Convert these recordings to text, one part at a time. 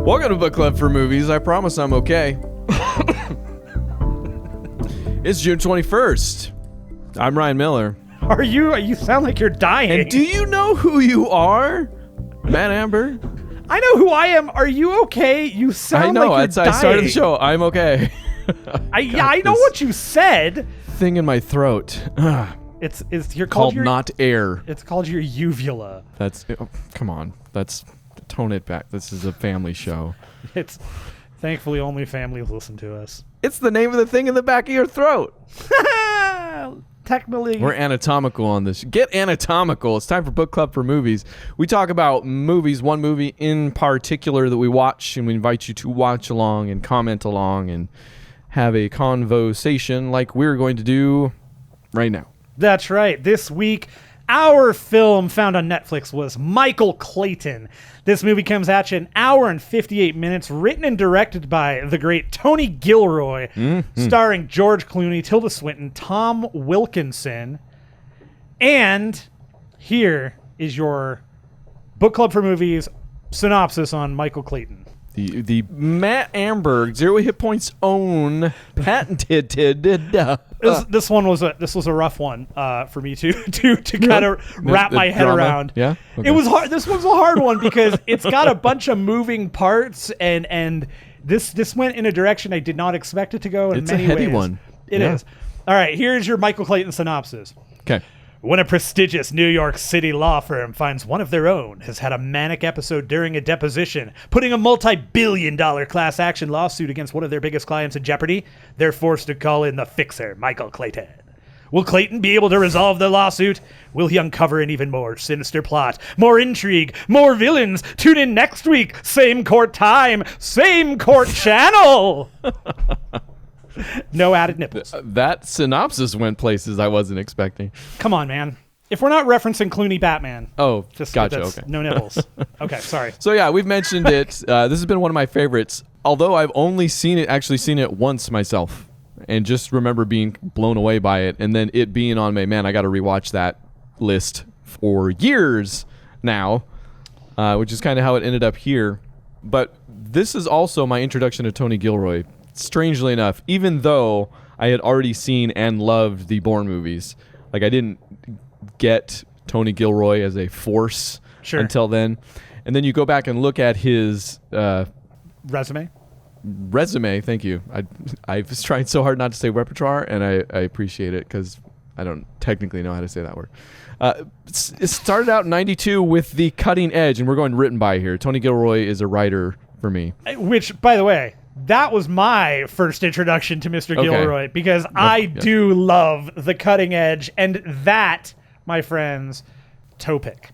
Welcome to Book Club for Movies. I promise I'm okay. It's June 21st. I'm Ryan Miller. Are you? You sound like you're dying. And do you know who you are? Matt Amber? I know who I am. Are you okay? You sound like you're dying. I started the show. I'm okay. I know what you said. Thing in my throat. It's you're called not air. It's called your uvula. Come on. Tone it back. This is a family show. It's thankfully only families listen to us. It's the name of the thing in the back of your throat. Technically. We're anatomical on this. Get anatomical. It's time for Book Club for Movies. We talk about movies, one movie in particular that we watch, and we invite you to watch along and comment along and have a conversation like we're going to do right now. That's right. This week, our film found on Netflix was Michael Clayton. This movie comes at you an hour and 58 minutes, written and directed by the great Tony Gilroy, starring George Clooney, Tilda Swinton, Tom Wilkinson. And here is your Book Club for Movies synopsis on Michael Clayton. The Matt Amberg Zero Hit Points own patented. This was a rough one for me to kind of wrap my head around. Yeah, okay. It was hard. This one's a hard one because it's got a bunch of moving parts, and this went in a direction I did not expect it to go. In it's many a heady ways. One. It is. All right, here's your Michael Clayton synopsis. Okay. When a prestigious New York City law firm finds one of their own has had a manic episode during a deposition, putting a multi-billion-dollar class action lawsuit against one of their biggest clients in jeopardy, they're forced to call in the fixer, Michael Clayton. Will Clayton be able to resolve the lawsuit? Will he uncover an even more sinister plot? More intrigue? More villains? Tune in next week. Same court time. Same court channel. No added nipples. That synopsis went places I wasn't expecting. Come on, man. If we're not referencing Clooney Batman. Oh, just gotcha. Okay. No nipples. Okay, sorry. So yeah, we've mentioned it. This has been one of my favorites, although I've only seen it once myself, and just remember being blown away by it, and then it being on my, man, I got to rewatch that list for years now, which is kind of how it ended up here. But this is also my introduction to Tony Gilroy. Strangely enough, even though I had already seen and loved the Bourne movies, like I didn't get Tony Gilroy as a force until then. And then you go back and look at his resume. Thank you. I was trying so hard not to say repertoire, and I appreciate it because I don't technically know how to say that word. It started out in 92 with The Cutting Edge, and we're going written by here. Tony Gilroy is a writer for me. Which, by the way, that was my first introduction to Mr. Gilroy because I do love The Cutting Edge, and that, my friends, toe pick.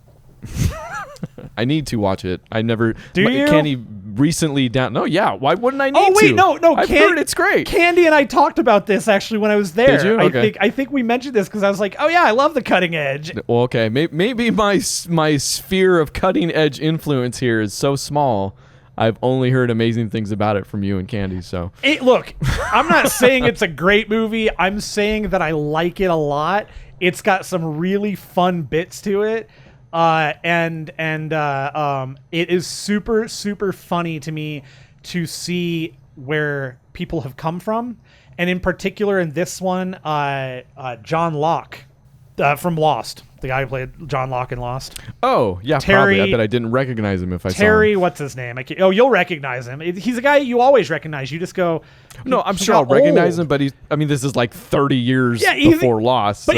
I need to watch it. I never. Do you? Candy recently down. No, yeah. Why wouldn't I need to? Oh wait, no. I've heard it's great. Candy and I talked about this actually when I was there. Did you? Okay. I think we mentioned this because I was like, oh yeah, I love The Cutting Edge. Well, okay. Maybe my sphere of cutting edge influence here is so small. I've only heard amazing things about it from you and Candy. So look, I'm not saying it's a great movie. I'm saying that I like it a lot. It's got some really fun bits to it. And it is super, super funny to me to see where people have come from. And in particular in this one, John Locke from Lost. The guy who played John Locke in Lost. Oh, yeah, Terry, probably. I bet I didn't recognize him if I saw him. Terry, what's his name? You'll recognize him. He's a guy you always recognize. You just go... No, I'm sure I'll recognize him, but this is like 30 years before Lost. But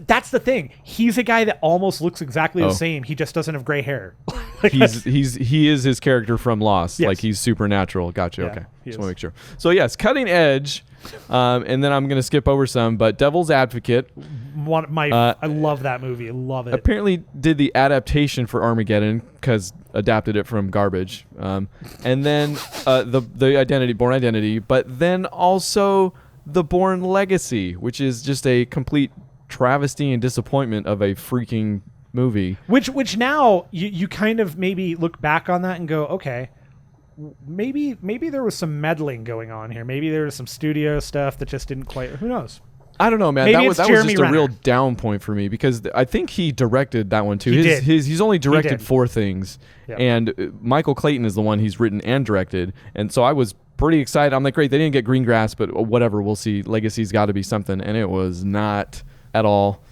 that's the thing. He's a guy that almost looks exactly the same. He just doesn't have gray hair. He is his character from Lost. Yes. Like he's supernatural. Gotcha. Yeah, okay. Just want to make sure. So yes, Cutting Edge, and then I'm going to skip over some, but Devil's Advocate. I love that movie. I love it. Apparently did the adaptation for Armageddon because adapted it from garbage. And then the Bourne Identity, but then also the Bourne Legacy, which is just a complete travesty and disappointment of a freaking movie. Which now you kind of maybe look back on that and go, okay, maybe there was some meddling going on here. Maybe there was some studio stuff that just didn't quite. Who knows? I don't know, man. Maybe That it's was Jeremy just a real Renner. down point for me because I think he directed that one too. He did. He's only directed did. 4 things, Yep. and Michael Clayton is the one he's written and directed. And so I was pretty excited. I'm like, great, they didn't get Greengrass, but whatever, we'll see. Legacy's got to be something, and it was not at all.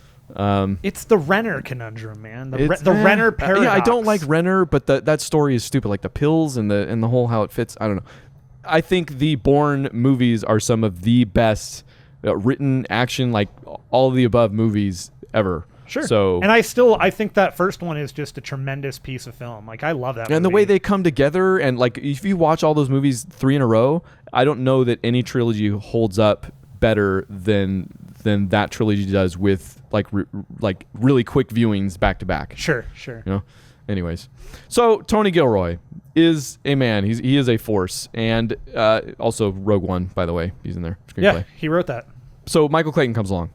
It's the Renner conundrum, man. The It's- Renner paradox. Yeah, I don't like Renner, but that story is stupid. Like the pills and the whole how it fits. I don't know. I think the Bourne movies are some of the best written action, like all of the above movies ever. Sure. So and I think that first one is just a tremendous piece of film. Like I love that. and the movie. way they come together, and like if you watch all those movies 3 in a row, I don't know that any trilogy holds up better than that trilogy does with like really quick viewings back to back. Sure. You know. Anyways, so Tony Gilroy is a man. He is a force, and also Rogue One, by the way, he's in there. Screenplay. Yeah, he wrote that. So Michael Clayton comes along,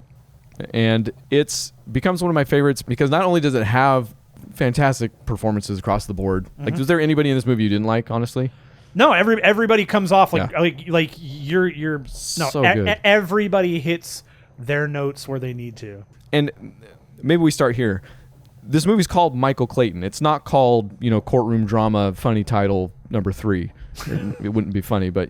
and it's becomes one of my favorites because not only does it have fantastic performances across the board. Like, was there anybody in this movie you didn't like? Honestly, No, everybody comes off like Yeah. like you're no. So good. Everybody hits their notes where they need to. and maybe we start here. This movie's called Michael Clayton. It's not called, courtroom drama, funny title number 3. It wouldn't be funny, but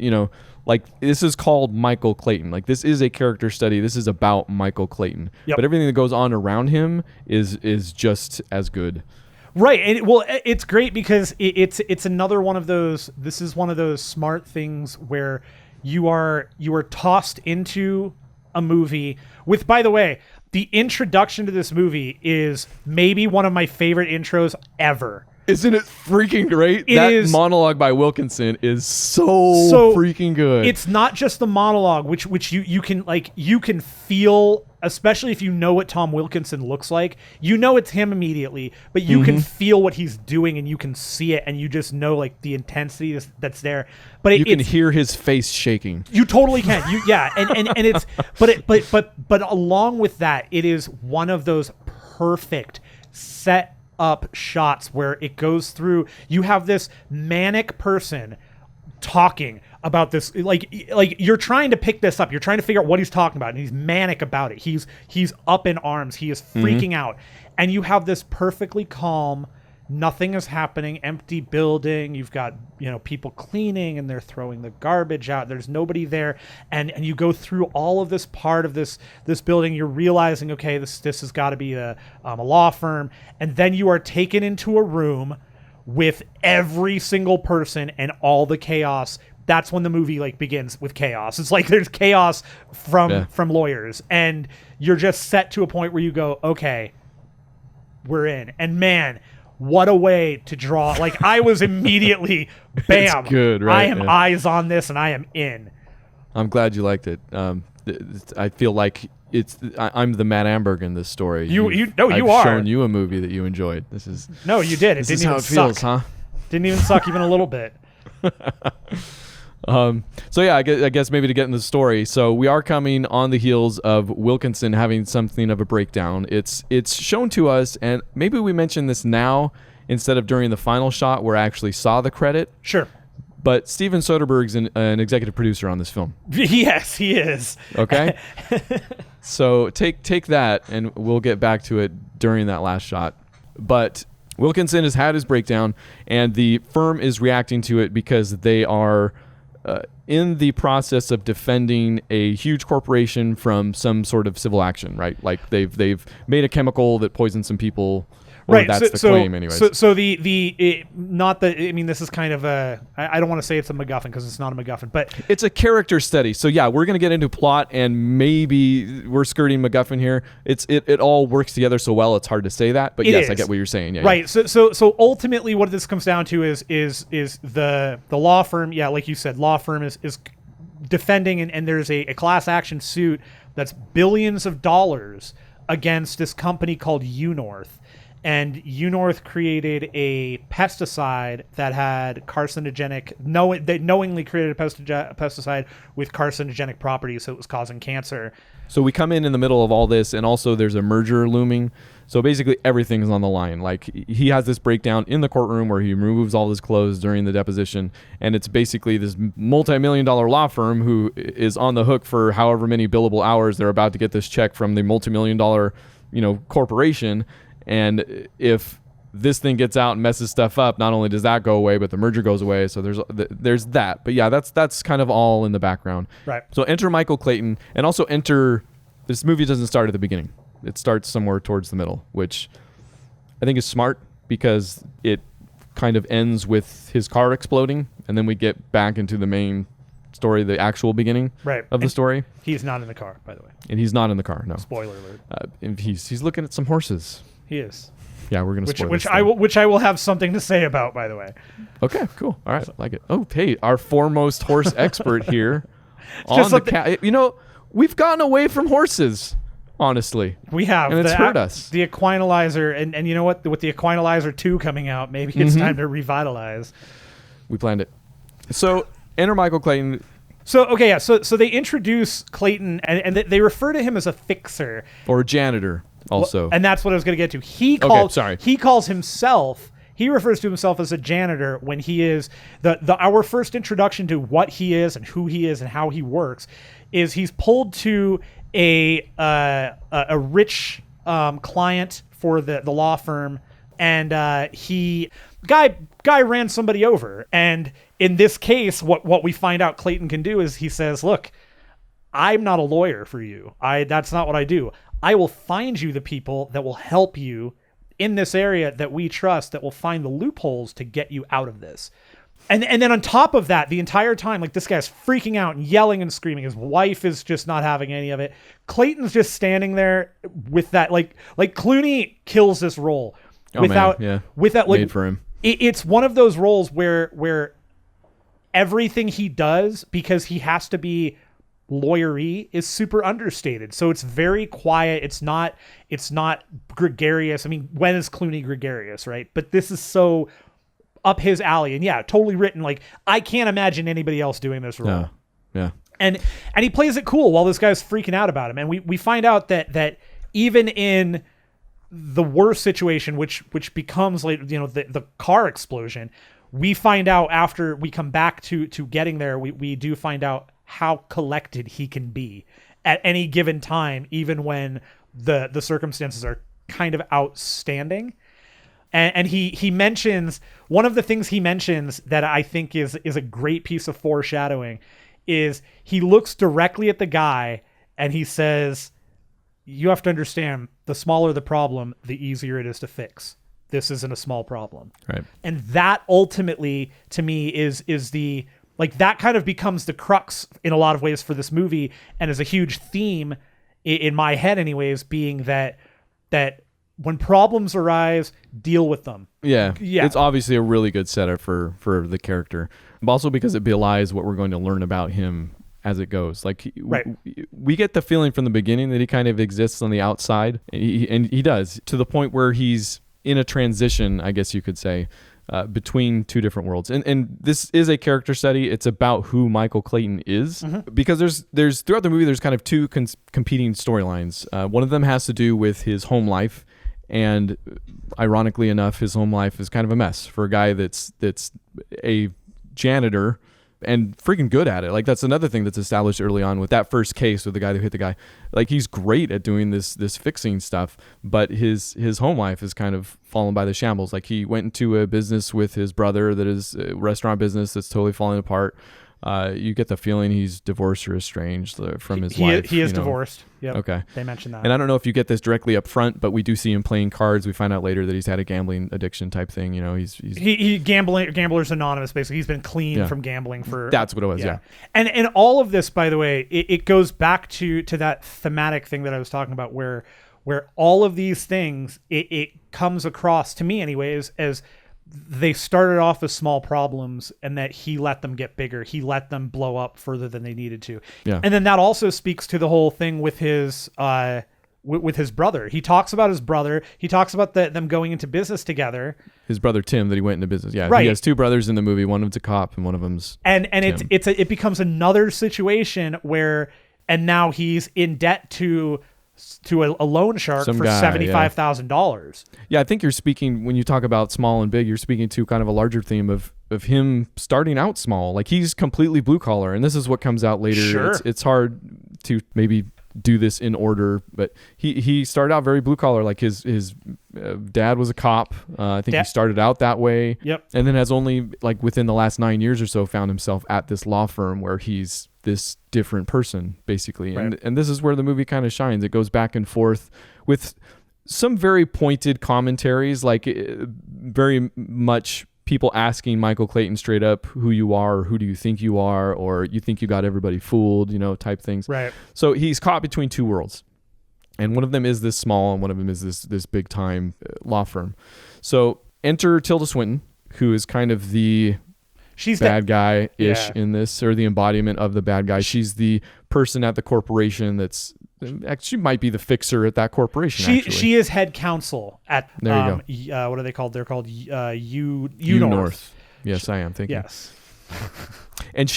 like this is called Michael Clayton. Like this is a character study. This is about Michael Clayton. Yep. But everything that goes on around him is just as good. Right, and it's great because it's another one of those. This is one of those smart things where you are tossed into a movie with. By the way, the introduction to this movie is maybe one of my favorite intros ever. Isn't it freaking great? It That is- monologue by Wilkinson is so freaking good. It's not just the monologue, which you can feel, especially if you know what Tom Wilkinson looks like. You know it's him immediately, but you can feel what he's doing and you can see it, and you just know like the intensity that's there. But you can it's, hear his face shaking. you totally can. And it's but along with that, it is one of those perfect set up shots where it goes through. You have this manic person talking about this, like you're trying to pick this up. You're trying to figure out what he's talking about, and he's manic about it. He's up in arms. He is freaking out, and you have this perfectly calm. Nothing is happening. Empty building. You've got people cleaning and they're throwing the garbage out. There's nobody there, and you go through all of this part of this building. You're realizing, okay, this has got to be a law firm, and then you are taken into a room with every single person and all the chaos. That's when the movie begins with chaos. It's like there's chaos from lawyers, and you're just set to a point where you go, okay, we're in. And man, what a way to draw. Like I was immediately, bam, It's good, right? I am eyes on this and I am in. I'm glad you liked it. I feel like I'm the Matt Amberg in this story. You I've are. shown you a movie that you enjoyed. This is No, you did. It this didn't is how even it feels, suck. huh? Didn't even suck even a little bit. So yeah, I guess maybe to get into the story. So we are coming on the heels of Wilkinson having something of a breakdown. It's shown to us, and maybe we mention this now instead of during the final shot where I actually saw the credit. Sure. But Steven Soderbergh's an executive producer on this film. Yes, he is. Okay. So take that, and we'll get back to it during that last shot. But Wilkinson has had his breakdown, and the firm is reacting to it because they are in the process of defending a huge corporation from some sort of civil action, right? Like they've made a chemical that poisoned some people. Or Right, that's the claim, anyways. So not the. I mean, this is kind of a. I don't want to say it's a MacGuffin because it's not a MacGuffin, but It's a character study. So yeah, we're going to get into plot, and maybe we're skirting MacGuffin here. It all works together so well, it's hard to say that. But It yes, is. I get what you're saying. Yeah, right. So ultimately, what this comes down to is the law firm. Yeah, like you said, law firm is defending, and there's a class action suit that's billions of dollars against this company called Unorth. and Unorth created a pesticide that had carcinogenic. They knowingly created a pesticide with carcinogenic properties, so it was causing cancer. So we come in the middle of all this, and also there's a merger looming. So basically everything's on the line. Like, he has this breakdown in the courtroom where he removes all his clothes during the deposition, and it's basically this multi-million-dollar law firm who is on the hook for however many billable hours they're about to get this check from the multi-million-dollar, corporation. And if this thing gets out and messes stuff up, not only does that go away, but the merger goes away. So there's that. But yeah, that's kind of all in the background. Right. So enter Michael Clayton, and also enter. This movie doesn't start at the beginning. It starts somewhere towards the middle, which I think is smart because it kind of ends with his car exploding, and then we get back into the main story, the actual beginning of the story. He's not in the car, by the way. And he's not in the car. No. Spoiler alert. And he's looking at some horses. He is. Yeah, we're gonna spoil which I will have something to say about, by the way. Okay, cool. All right, like it. Oh, hey, our foremost horse expert here on the cat. We've gotten away from horses, honestly. We have, and it's hurt us. The Equinalizer, and you know what? With the Equinalizer 2 coming out, maybe it's time to revitalize. We planned it. So enter Michael Clayton. So okay, yeah. So they introduce Clayton, and they refer to him as a fixer or a janitor. Also, and that's what I was going to get to. He calls himself. He refers to himself as a janitor when he is our first introduction to what he is and who he is and how he works. Is he's pulled to a rich client for the law firm, and guy ran somebody over. And in this case, what we find out Clayton can do is he says, "Look, I'm not a lawyer for you. That's not what I do. I will find you the people that will help you in this area that we trust, that will find the loopholes to get you out of this." And then on top of that, the entire time, like, this guy's freaking out and yelling and screaming. His wife is just not having any of it. Clayton's just standing there with that, like Clooney kills this role with that, like, made for him. It's one of those roles where everything he does, because he has to be lawyery, is super understated. So it's very quiet. It's not gregarious. I mean, when is Clooney gregarious, right? But this is so up his alley, and yeah, totally written. Like, I can't imagine anybody else doing this role. Yeah. And he plays it cool while this guy's freaking out about him. And we find out that even in the worst situation, which becomes, like, the car explosion, we find out after we come back to getting there, we do find out how collected he can be at any given time, even when the circumstances are kind of outstanding. And he mentions, one of the things he mentions that I think is a great piece of foreshadowing is he looks directly at the guy and he says, "You have to understand, the smaller the problem, the easier it is to fix. This isn't a small problem." Right. And that ultimately, to me, is the, like, that kind of becomes the crux in a lot of ways for this movie, and is a huge theme in my head anyways, being that when problems arise, deal with them. Yeah. It's obviously a really good setup for the character, but also because it belies what we're going to learn about him as it goes. Like, we get the feeling from the beginning that he kind of exists on the outside, and he does, to the point where he's in a transition, I guess you could say, between two different worlds. And this is a character study. It's about who Michael Clayton is, because there's throughout the movie, there's kind of two competing storylines. One of them has to do with his home life. And ironically enough, his home life is kind of a mess for a guy that's a janitor and freaking good at it. Like, that's another thing that's established early on with that first case with the guy who hit the guy. Like, he's great at doing this fixing stuff, but his home life is kind of fallen by the shambles. Like, he went into a business with his brother that is a restaurant business that's totally falling apart. You get the feeling he's divorced or estranged from his wife. He is divorced. Yep. Okay. They mentioned that. And I don't know if you get this directly up front, but we do see him playing cards. We find out later that he's had a gambling addiction type thing. He's Gamblers Anonymous, basically. He's been clean from gambling for. That's what it was. Yeah. And all of this, by the way, it goes back to that thematic thing that I was talking about, where all of these things, it comes across to me anyways as they started off as small problems, and that he let them get bigger. He let them blow up further than they needed to. Yeah. And then that also speaks to the whole thing with his with his brother. He talks about his brother. He talks about them going into business together. His brother Tim that he went into business. Yeah, right. He has two brothers in the movie. One of them's a cop and one of them's and Tim. it becomes another situation where now he's in debt to a loan shark for $75,000. Yeah, I think you're speaking, when you talk about small and big, you're speaking to kind of a larger theme of him starting out small. Like, he's completely blue collar, and this is what comes out later. Sure. It's hard to maybe do this in order, but he started out very blue collar. Like, his dad was a cop. I think he started out that way. Yep. And then has only, like, within the last 9 years or so, found himself at this law firm where he's this different person, basically. Right. And this is where the movie kind of shines. It goes back and forth with some very pointed commentaries, like very much people asking Michael Clayton straight up who you are, or who do you think you are, or you think you got everybody fooled, type things. Right. So he's caught between two worlds. And one of them is this small, and one of them is this big time law firm. So enter Tilda Swinton, who is kind of she's bad guy-ish in this, or the embodiment of the bad guy. She's the person at the corporation that's actually might be the fixer at that corporation. She is head counsel at there you go. What are they called? They're called U North. Yes, I am thinking. Yes. And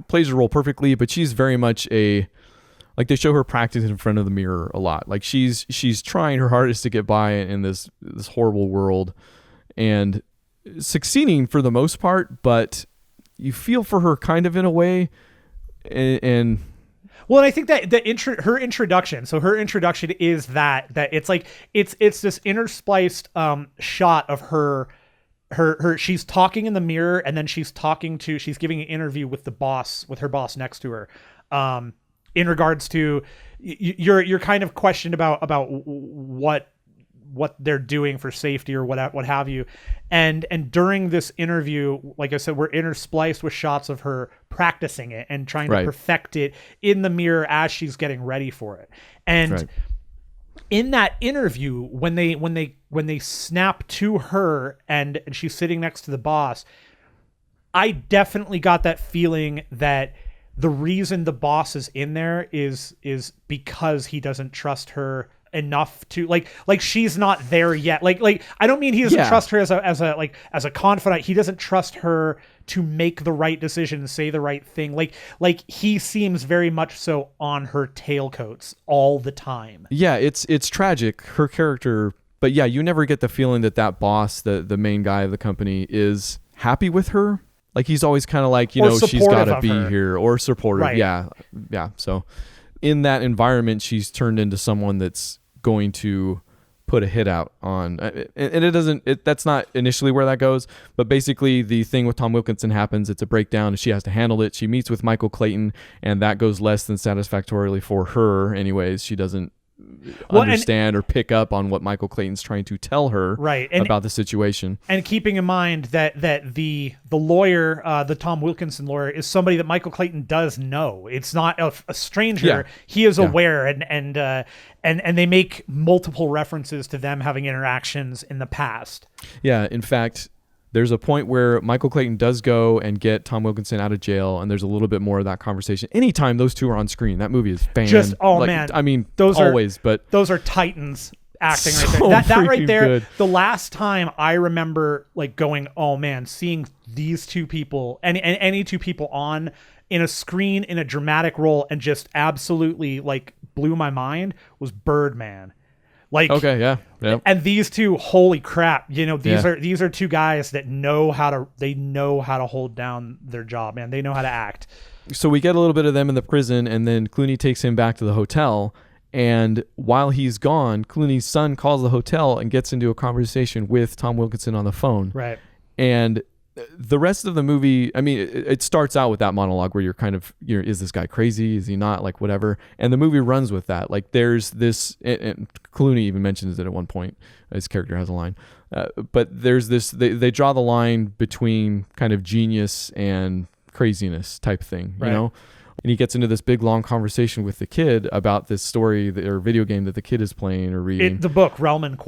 plays her role perfectly, but she's very much like, they show her practice in front of the mirror a lot. Like, she's trying her hardest to get by in this horrible world, and succeeding for the most part, but you feel for her kind of in a way. And well, and I think that her introduction is that it's like it's this interspliced shot of her she's talking in the mirror, and then she's giving an interview with her boss next to her, in regards to you're kind of questioned about what they're doing for safety or what have you. And during this interview, like I said, we're interspliced with shots of her practicing it and trying to perfect it in the mirror as she's getting ready for it. And in that interview, when they snap to her and she's sitting next to the boss, I definitely got that feeling that the reason the boss is in there is because he doesn't trust her enough to like she's not there yet. Like I don't mean he doesn't trust her as a confidant. He doesn't trust her to make the right decision and say the right thing. Like he seems very much so on her tailcoats all the time. Yeah, it's tragic, her character, but yeah, you never get the feeling that boss, the main guy of the company, is happy with her. Like, he's always kind of like, she's got to be here, or supportive. Right. Yeah. So in that environment, she's turned into someone that's going to put a hit out on, and that's not initially where that goes, but basically the thing with Tom Wilkinson happens. It's a breakdown, and she has to handle it. She meets with Michael Clayton, and that goes less than satisfactorily for her anyways. She doesn't understand or pick up on what Michael Clayton's trying to tell her about the situation. And keeping in mind that the lawyer, the Tom Wilkinson lawyer, is somebody that Michael Clayton does know. It's not a stranger. Yeah. He is aware, and they make multiple references to them having interactions in the past. Yeah, in fact, there's a point where Michael Clayton does go and get Tom Wilkinson out of jail, and there's a little bit more of that conversation. Anytime those two are on screen, that movie is man. I mean, those are titans acting so right there. That right there, good. The last time I remember going, oh man, seeing these two people, any two people on in a screen in a dramatic role and just absolutely blew my mind was Birdman. And these two, holy crap! These are two guys that know how to hold down their job, man. They know how to act. So we get a little bit of them in the prison, and then Clooney takes him back to the hotel. And while he's gone, Clooney's son calls the hotel and gets into a conversation with Tom Wilkinson on the phone. Right. And the rest of the movie, I mean, it starts out with that monologue where you're is this guy crazy? Is he not? Like, whatever. And the movie runs with that. Like, there's this, and Clooney even mentions it at one point. His character has a line. But there's this, they draw the line between kind of genius and craziness type thing, you know? And he gets into this big, long conversation with the kid about this story or video game that the kid is playing or reading. The book, Realm and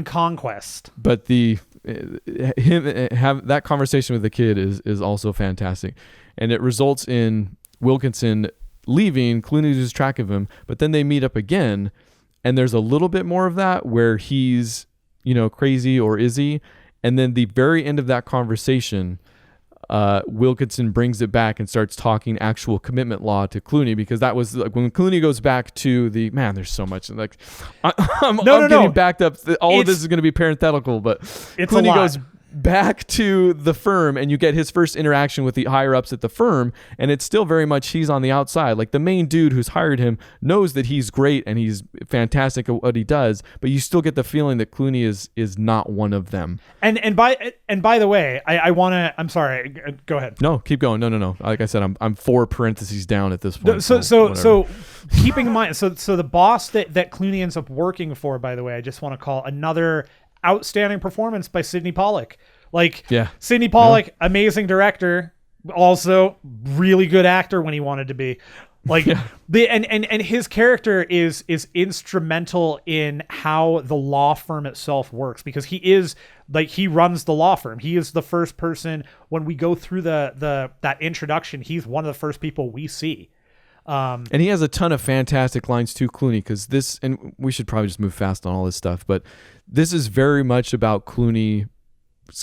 Conquest. But have that conversation with the kid is also fantastic, and it results in Wilkinson leaving. Clooney loses track of him, but then they meet up again, and there's a little bit more of that where he's, crazy, or is he? And then the very end of that conversation, Wilkinson brings it back and starts talking actual commitment law to Clooney, because that was like when Clooney goes back to there's so much like I'm getting backed up. All of this is going to be parenthetical, but Clooney goes back to the firm, and you get his first interaction with the higher ups at the firm, and it's still very much he's on the outside. Like the main dude who's hired him knows that he's great and he's fantastic at what he does, but you still get the feeling that Clooney is not one of them. And by the way, I'm sorry, go ahead. No, keep going. No. Like I said, I'm 4 parentheses down at this point. So keeping in mind, so the boss that Clooney ends up working for, by the way, I just want to call another outstanding performance by Sidney Pollack. Sidney Pollack, amazing director, also really good actor when he wanted to be. And his character is instrumental in how the law firm itself works, because he runs the law firm. He is the first person when we go through that introduction. He's one of the first people we see. And he has a ton of fantastic lines too, Clooney, because and we should probably just move fast on all this stuff, but this is very much about Clooney's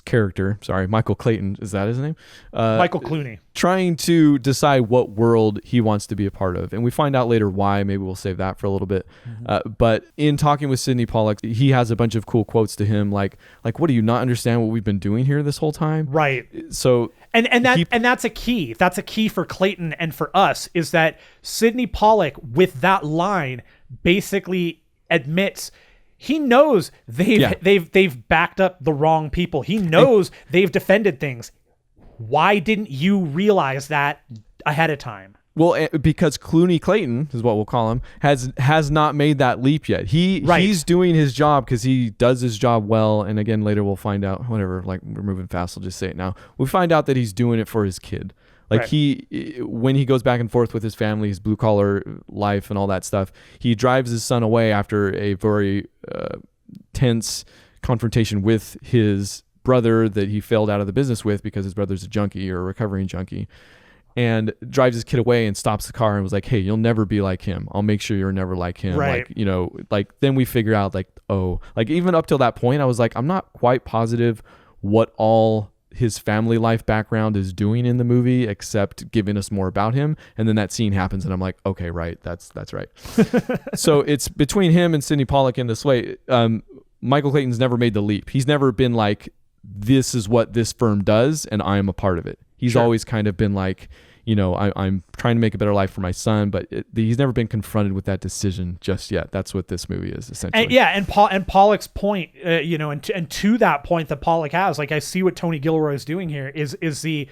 character. Sorry, Michael Clayton, is that his name? Michael Clooney. Trying to decide what world he wants to be a part of. And we find out later why. Maybe we'll save that for a little bit. Mm-hmm. But in talking with Sidney Pollack, he has a bunch of cool quotes to him, like what, do you not understand what we've been doing here this whole time? Right. So and that's a key. That's a key for Clayton and for us, is that Sidney Pollack, with that line, basically admits he knows they've backed up the wrong people. He knows they've defended things. Why didn't you realize that ahead of time? Well, because Clooney Clayton is what we'll call him, has not made that leap yet. He's doing his job because he does his job well. And again, later we'll find out, whatever, like we're moving fast, I'll just say it now. We find out that he's doing it for his kid. Like when he goes back and forth with his family, his blue collar life and all that stuff, he drives his son away after a very tense confrontation with his brother that he failed out of the business with because his brother's a junkie or a recovering junkie, and drives his kid away and stops the car and was like, hey, you'll never be like him. I'll make sure you're never like him. Right. Then we figure out even up till that point, I was like, I'm not quite positive what all his family life background is doing in the movie except giving us more about him. And then that scene happens and I'm like, okay, right. That's right. So it's between him and Sidney Pollack in this way. Michael Clayton's never made the leap. He's never been like, this is what this firm does and I am a part of it. He's always kind of been like, I'm trying to make a better life for my son, but he's never been confronted with that decision just yet. That's what this movie is essentially. And Pollack's point, and to that point that Pollack has, like I see what Tony Gilroy is doing here is the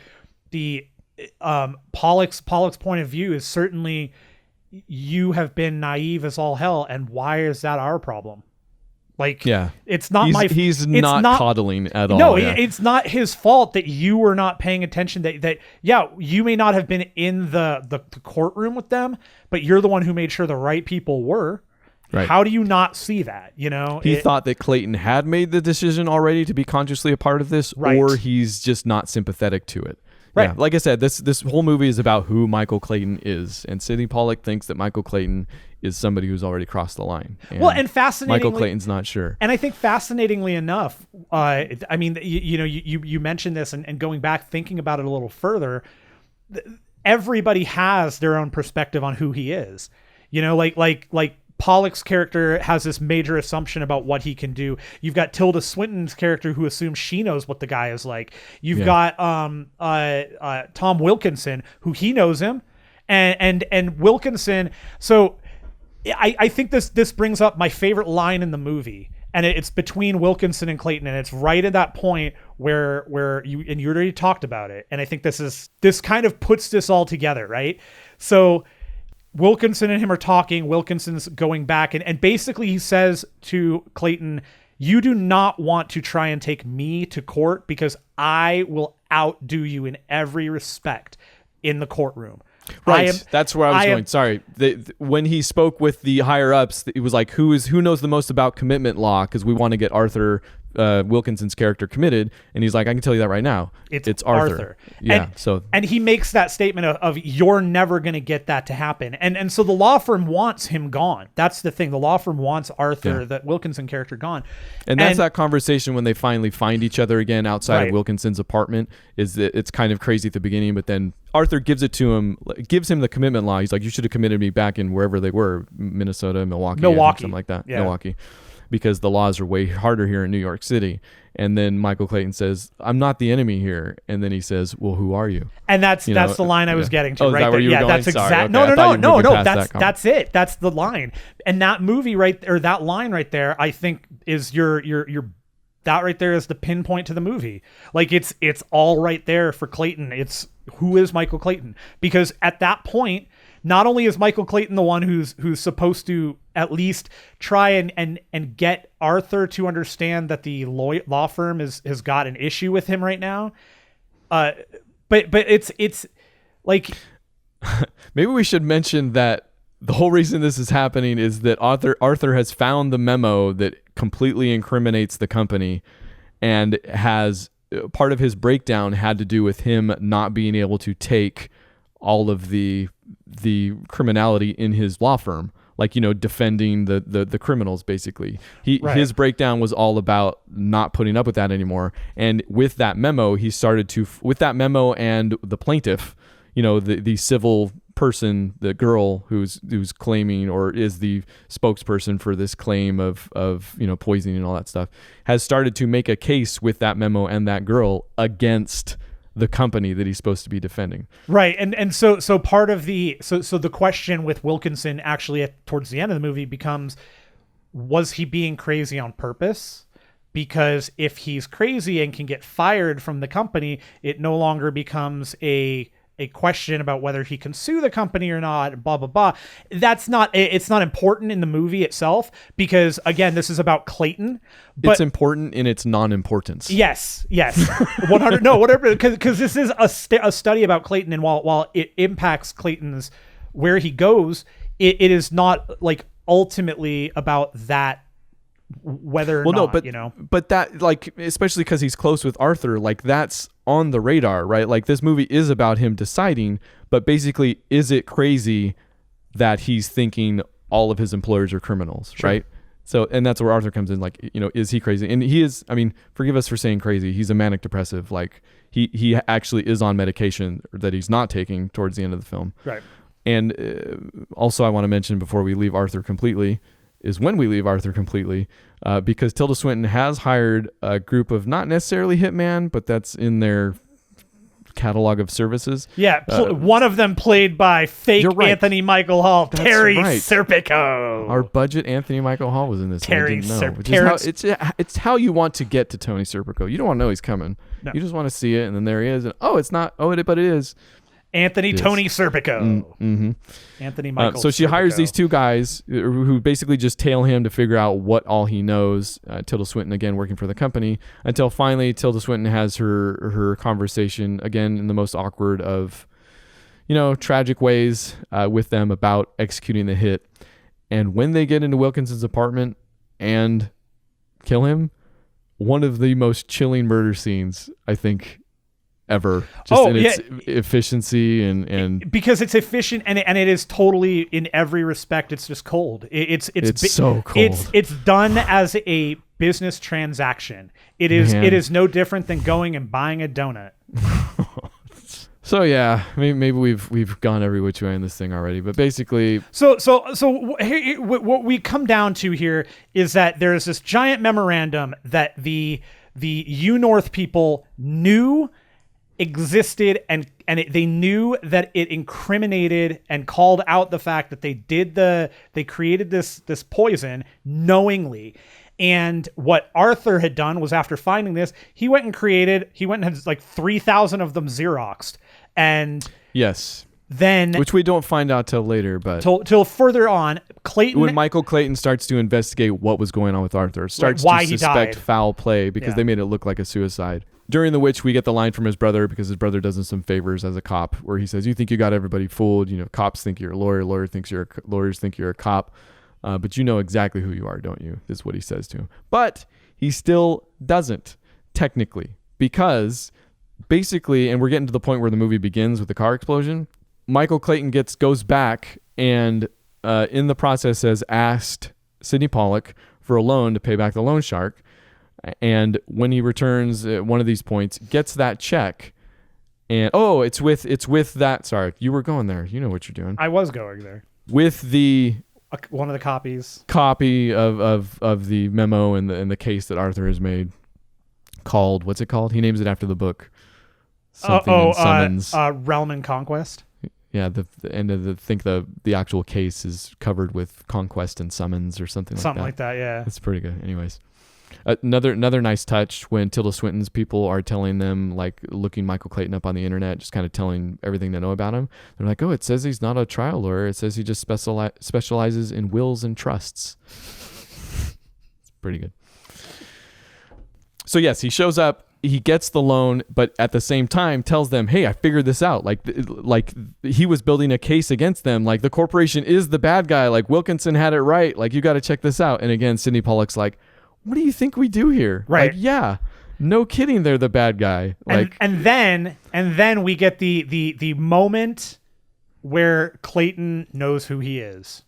Pollack's point of view is certainly, you have been naive as all hell, and why is that our problem? It's not he's not coddling at all. No, it's not his fault that you were not paying attention. That you may not have been in the courtroom with them, but you're the one who made sure the right people were. Right. How do you not see that? He thought that Clayton had made the decision already to be consciously a part of this, or he's just not sympathetic to it. Right. Yeah, like I said, this whole movie is about who Michael Clayton is, and Sidney Pollack thinks that Michael Clayton is somebody who's already crossed the line. And fascinatingly, Michael Clayton's not sure. And I think fascinatingly enough, you mentioned this, and going back thinking about it a little further, everybody has their own perspective on who he is. Like Pollack's character has this major assumption about what he can do. You've got Tilda Swinton's character who assumes she knows what the guy is like. You've got Tom Wilkinson, who he knows him, and Wilkinson. So I think this brings up my favorite line in the movie, and it's between Wilkinson and Clayton, and it's right at that point where you already talked about it, and I think this kind of puts this all together, right? So Wilkinson and him are talking. Wilkinson's going back, and basically he says to Clayton, you do not want to try and take me to court because I will outdo you in every respect in the courtroom. Right. That's where I was going. Sorry. When he spoke with the higher ups, it was like, who knows the most about commitment law? Because we want to get Arthur Wilkinson's character committed, and he's like, I can tell you that right now. It's Arthur. Yeah. And he makes that statement of you're never going to get that to happen. And so the law firm wants him gone. That's the thing. The law firm wants Arthur, that Wilkinson character, gone. And that's that conversation when they finally find each other again outside of Wilkinson's apartment. Is that it's kind of crazy at the beginning, but then Arthur gives it to him, gives him the commitment law. He's like, you should have committed me back in wherever they were, Minnesota, Milwaukee, something like that. Yeah. Milwaukee. Because the laws are way harder here in New York City. And then Michael Clayton says, I'm not the enemy here. And then he says, well, who are you? And that's the line I was getting to, right there. Yeah, that's exactly. No. That's it. That's the line. And that movie that line right there, I think is your that right there is the pinpoint to the movie. Like it's all right there for Clayton. It's who is Michael Clayton? Because at that point, not only is Michael Clayton the one who's supposed to at least try and get Arthur to understand that the law firm has got an issue with him right now, but it's like maybe we should mention that the whole reason this is happening is that Arthur has found the memo that completely incriminates the company, and has part of his breakdown had to do with him not being able to take all of the criminality in his law firm, like, defending the criminals, basically. His breakdown was all about not putting up with that anymore. And with that memo, he started to, with that memo and the plaintiff, the civil person, the girl who's claiming or is the spokesperson for this claim of poisoning and all that stuff, has started to make a case with that memo and that girl against the company that he's supposed to be defending. Right. And so part of the question with Wilkinson actually towards the end of the movie becomes, was he being crazy on purpose? Because if he's crazy and can get fired from the company, it no longer becomes a question about whether he can sue the company or not, blah, blah, blah. It's not important in the movie itself, because again, this is about Clayton. But it's important in its non-importance. Yes. 100. No, whatever. Because this is a study about Clayton. And while it impacts Clayton's, where he goes, it is not like ultimately about that, whether or not, but that, like, especially because he's close with Arthur, like, that's on the radar, right? Like, this movie is about him deciding, but basically, is it crazy that he's thinking all of his employers are criminals, sure. Right? So, and that's where Arthur comes in, like, is he crazy? And he is, I mean, forgive us for saying crazy, he's a manic depressive, like, he actually is on medication that he's not taking towards the end of the film. Right. And also I want to mention before we leave Arthur completely, because Tilda Swinton has hired a group of not necessarily hitman, but that's in their catalog of services. Yeah, one of them played by fake Anthony Michael Hall, That's Terry right. Serpico. Our budget Anthony Michael Hall was in this. Terry Serpico. It's how you want to get to Tony Serpico. You don't want to know he's coming. No. You just want to see it, and then there he is. And it's not. But it is. Tony Serpico. Mm-hmm. Anthony Michael. So she hires these two guys who basically just tail him to figure out what all he knows. Tilda Swinton, again, working for the company, until finally Tilda Swinton has her conversation, again, in the most awkward of, tragic ways with them about executing the hit. And when they get into Wilkinson's apartment and kill him, one of the most chilling murder scenes, I think, ever, just in its efficiency and because it's efficient and it is totally, in every respect, it's just cold. It's so cold. It's done as a business transaction. It is no different than going and buying a donut. So yeah, maybe we've gone every which way in this thing already, but basically, so what we come down to here is that there is this giant memorandum that the U-North people knew existed, and they knew that it incriminated and called out the fact that they created this poison knowingly. And what Arthur had done was, after finding this, he went and had like 3,000 of them Xeroxed. And yes, then, which we don't find out till later, but till further on, Clayton, when Michael Clayton starts to investigate what was going on with Arthur, starts why to suspect foul play because they made it look like a suicide. During the which we get the line from his brother, because his brother does him some favors as a cop, where he says, "You think you got everybody fooled? Cops think you're a lawyer, lawyers think you're a cop, but you know exactly who you are, don't you?" This is what he says to him. But he still doesn't, technically, because basically, and we're getting to the point where the movie begins with the car explosion, Michael Clayton goes back and in the process has asked Sidney Pollack for a loan to pay back the loan shark. And when he returns at one of these points, gets that check. And it's with that. Sorry, you were going there. You know what you're doing. I was going there. With the one of the copies. Copy of the memo and the case that Arthur has made. Called, what's it called? He names it after the book. Something in Summons. Realm and Conquest. Yeah, the end of the actual case is covered with Conquest and Summons or something like that. Something like that, yeah. It's pretty good. Anyways, another nice touch when Tilda Swinton's people are telling them, like, looking Michael Clayton up on the internet, just kind of telling everything they know about him. They're like, oh, it says he's not a trial lawyer. It says he just specializes in wills and trusts. It's pretty good. So yes, he shows up. He gets the loan, but at the same time tells them, hey, I figured this out. Like he was building a case against them. Like, the corporation is the bad guy. Like, Wilkinson had it right. Like, you got to check this out. And again, Sidney Pollack's like, what do you think we do here? Right. Like, yeah, no kidding. They're the bad guy. Like, and then we get the moment where Clayton knows who he is.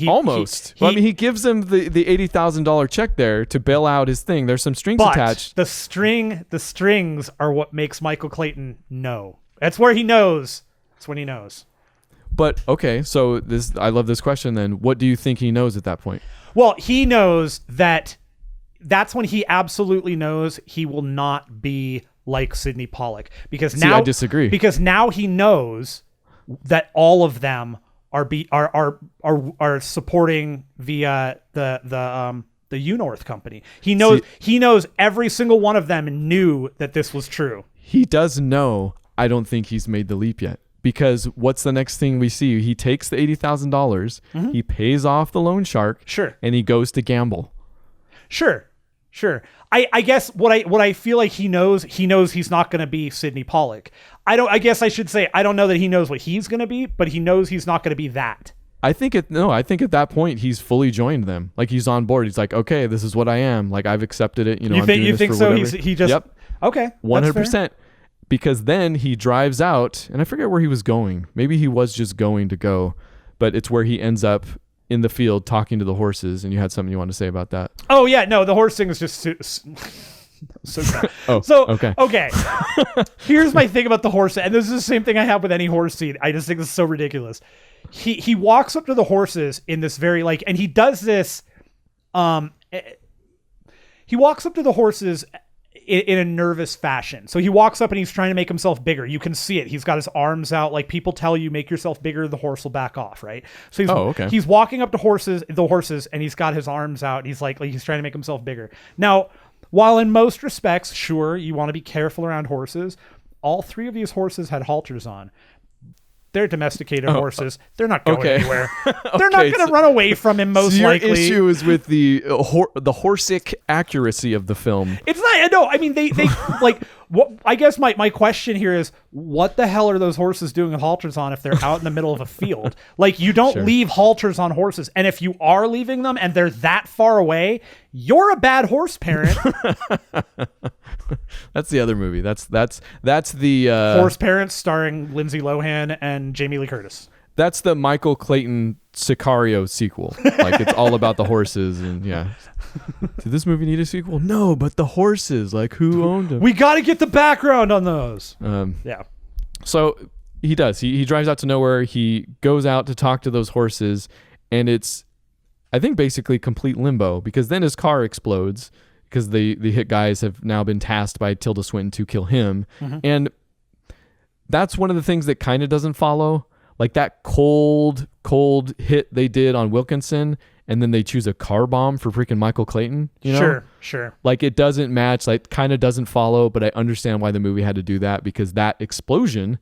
Almost. Well, I mean, he gives him the $80,000 check there to bail out his thing. There's some strings attached. The strings are what makes Michael Clayton know. That's where he knows. That's when he knows. But okay, so I love this question then. What do you think he knows at that point? Well, he knows that's when he absolutely knows he will not be like Sidney Pollack, because now I disagree. Because now he knows that all of them are supporting the U-North company. He knows every single one of them knew that this was true. He does know. I don't think he's made the leap yet, because what's the next thing we see? He takes the $80,000, Mm-hmm. he pays off the loan shark, sure, and he goes to gamble. Sure. I guess what I feel like he knows he's not going to be Sidney Pollack. I guess I should say I don't know that he knows what he's going to be, but he knows he's not going to be that. I think at that point he's fully joined them. Like, he's on board. He's like, okay, this is what I am. Like, I've accepted it. You know, you think so? He just yep. Okay, 100%. Because then he drives out, and I forget where he was going. Maybe he was just going to go, but it's where he ends up in the field talking to the horses. And you had something you wanted to say about that? Oh yeah, no, the horse thing is just so bad. Okay. Here's my thing about the horse, and this is the same thing I have with any horse scene. I just think this is so ridiculous. He walks up to the horses in this very and he does this. He walks up to the horses in a nervous fashion. So he walks up and he's trying to make himself bigger. You can see it. He's got his arms out. Like, people tell you, make yourself bigger, the horse will back off, right? So he's walking up to the horses, and he's got his arms out. And he's like he's trying to make himself bigger. Now, while in most respects, sure, you want to be careful around horses, all three of these horses had halters on. They're domesticated horses. They're not going anywhere. They're not going to run away from him, most likely. Your issue is with the horsic accuracy of the film. It's not. No, I mean, they like. What I guess my question here is, what the hell are those horses doing with halters on if they're out in the middle of a field? Like, you don't leave halters on horses, and if you are leaving them and they're that far away, you're a bad horse parent. That's the other movie. That's the Horse Parents, starring Lindsay Lohan and Jamie Lee Curtis. That's the Michael Clayton Sicario sequel. Like, it's all about the horses, and yeah. Did this movie need a sequel? No, but the horses, like, who owned them? We got to get the background on those. Yeah. So he does. He drives out to nowhere. He goes out to talk to those horses, and it's, I think, basically complete limbo, because then his car explodes because the hit guys have now been tasked by Tilda Swinton to kill him. Mm-hmm. And that's one of the things that kind of doesn't follow. Like, that cold hit they did on Wilkinson, and then they choose a car bomb for freaking Michael Clayton. You know? Sure. Like, it doesn't match. Like, kind of doesn't follow. But I understand why the movie had to do that, because that explosion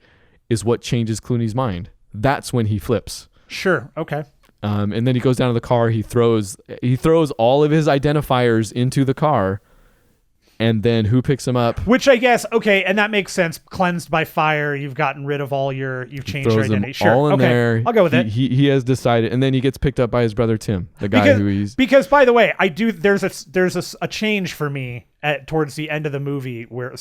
is what changes Clooney's mind. That's when he flips. Sure. Okay. And then he goes down to the car. He throws all of his identifiers into the car, And then who picks him up? Which I guess, okay, and that makes sense. Cleansed by fire, you've gotten rid of all you've changed your Throws them identity. Sure, all in okay, there. I'll go with it. He has decided, and then he gets picked up by his brother Tim, the guy who he's. Because by the way, there's a change for me towards the end of the movie where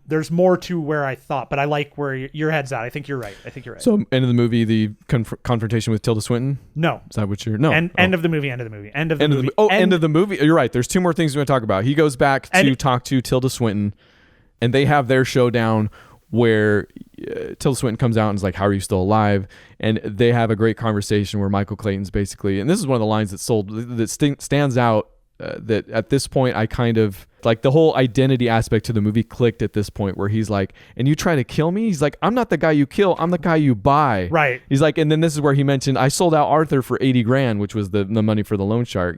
there's more to where I thought, but I like where your head's at. I think you're right. So end of the movie, the confrontation with Tilda Swinton. No, is that what you're? No. End of the movie. End of the movie. End of the movie. You're right. There's two more things we're going to talk about. He goes back to talk to Tilda Swinton, and they have their showdown where Tilda Swinton comes out and is like, "How are you still alive?" And they have a great conversation where Michael Clayton's basically, and this is one of the lines that stands out. That at this point, I kind of like the whole identity aspect to the movie clicked at this point where he's like, "And you try to kill me?" He's like, "I'm not the guy you kill. I'm the guy you buy." Right. He's like, and then this is where he mentioned, "I sold out Arthur for $80,000, which was the money for the loan shark."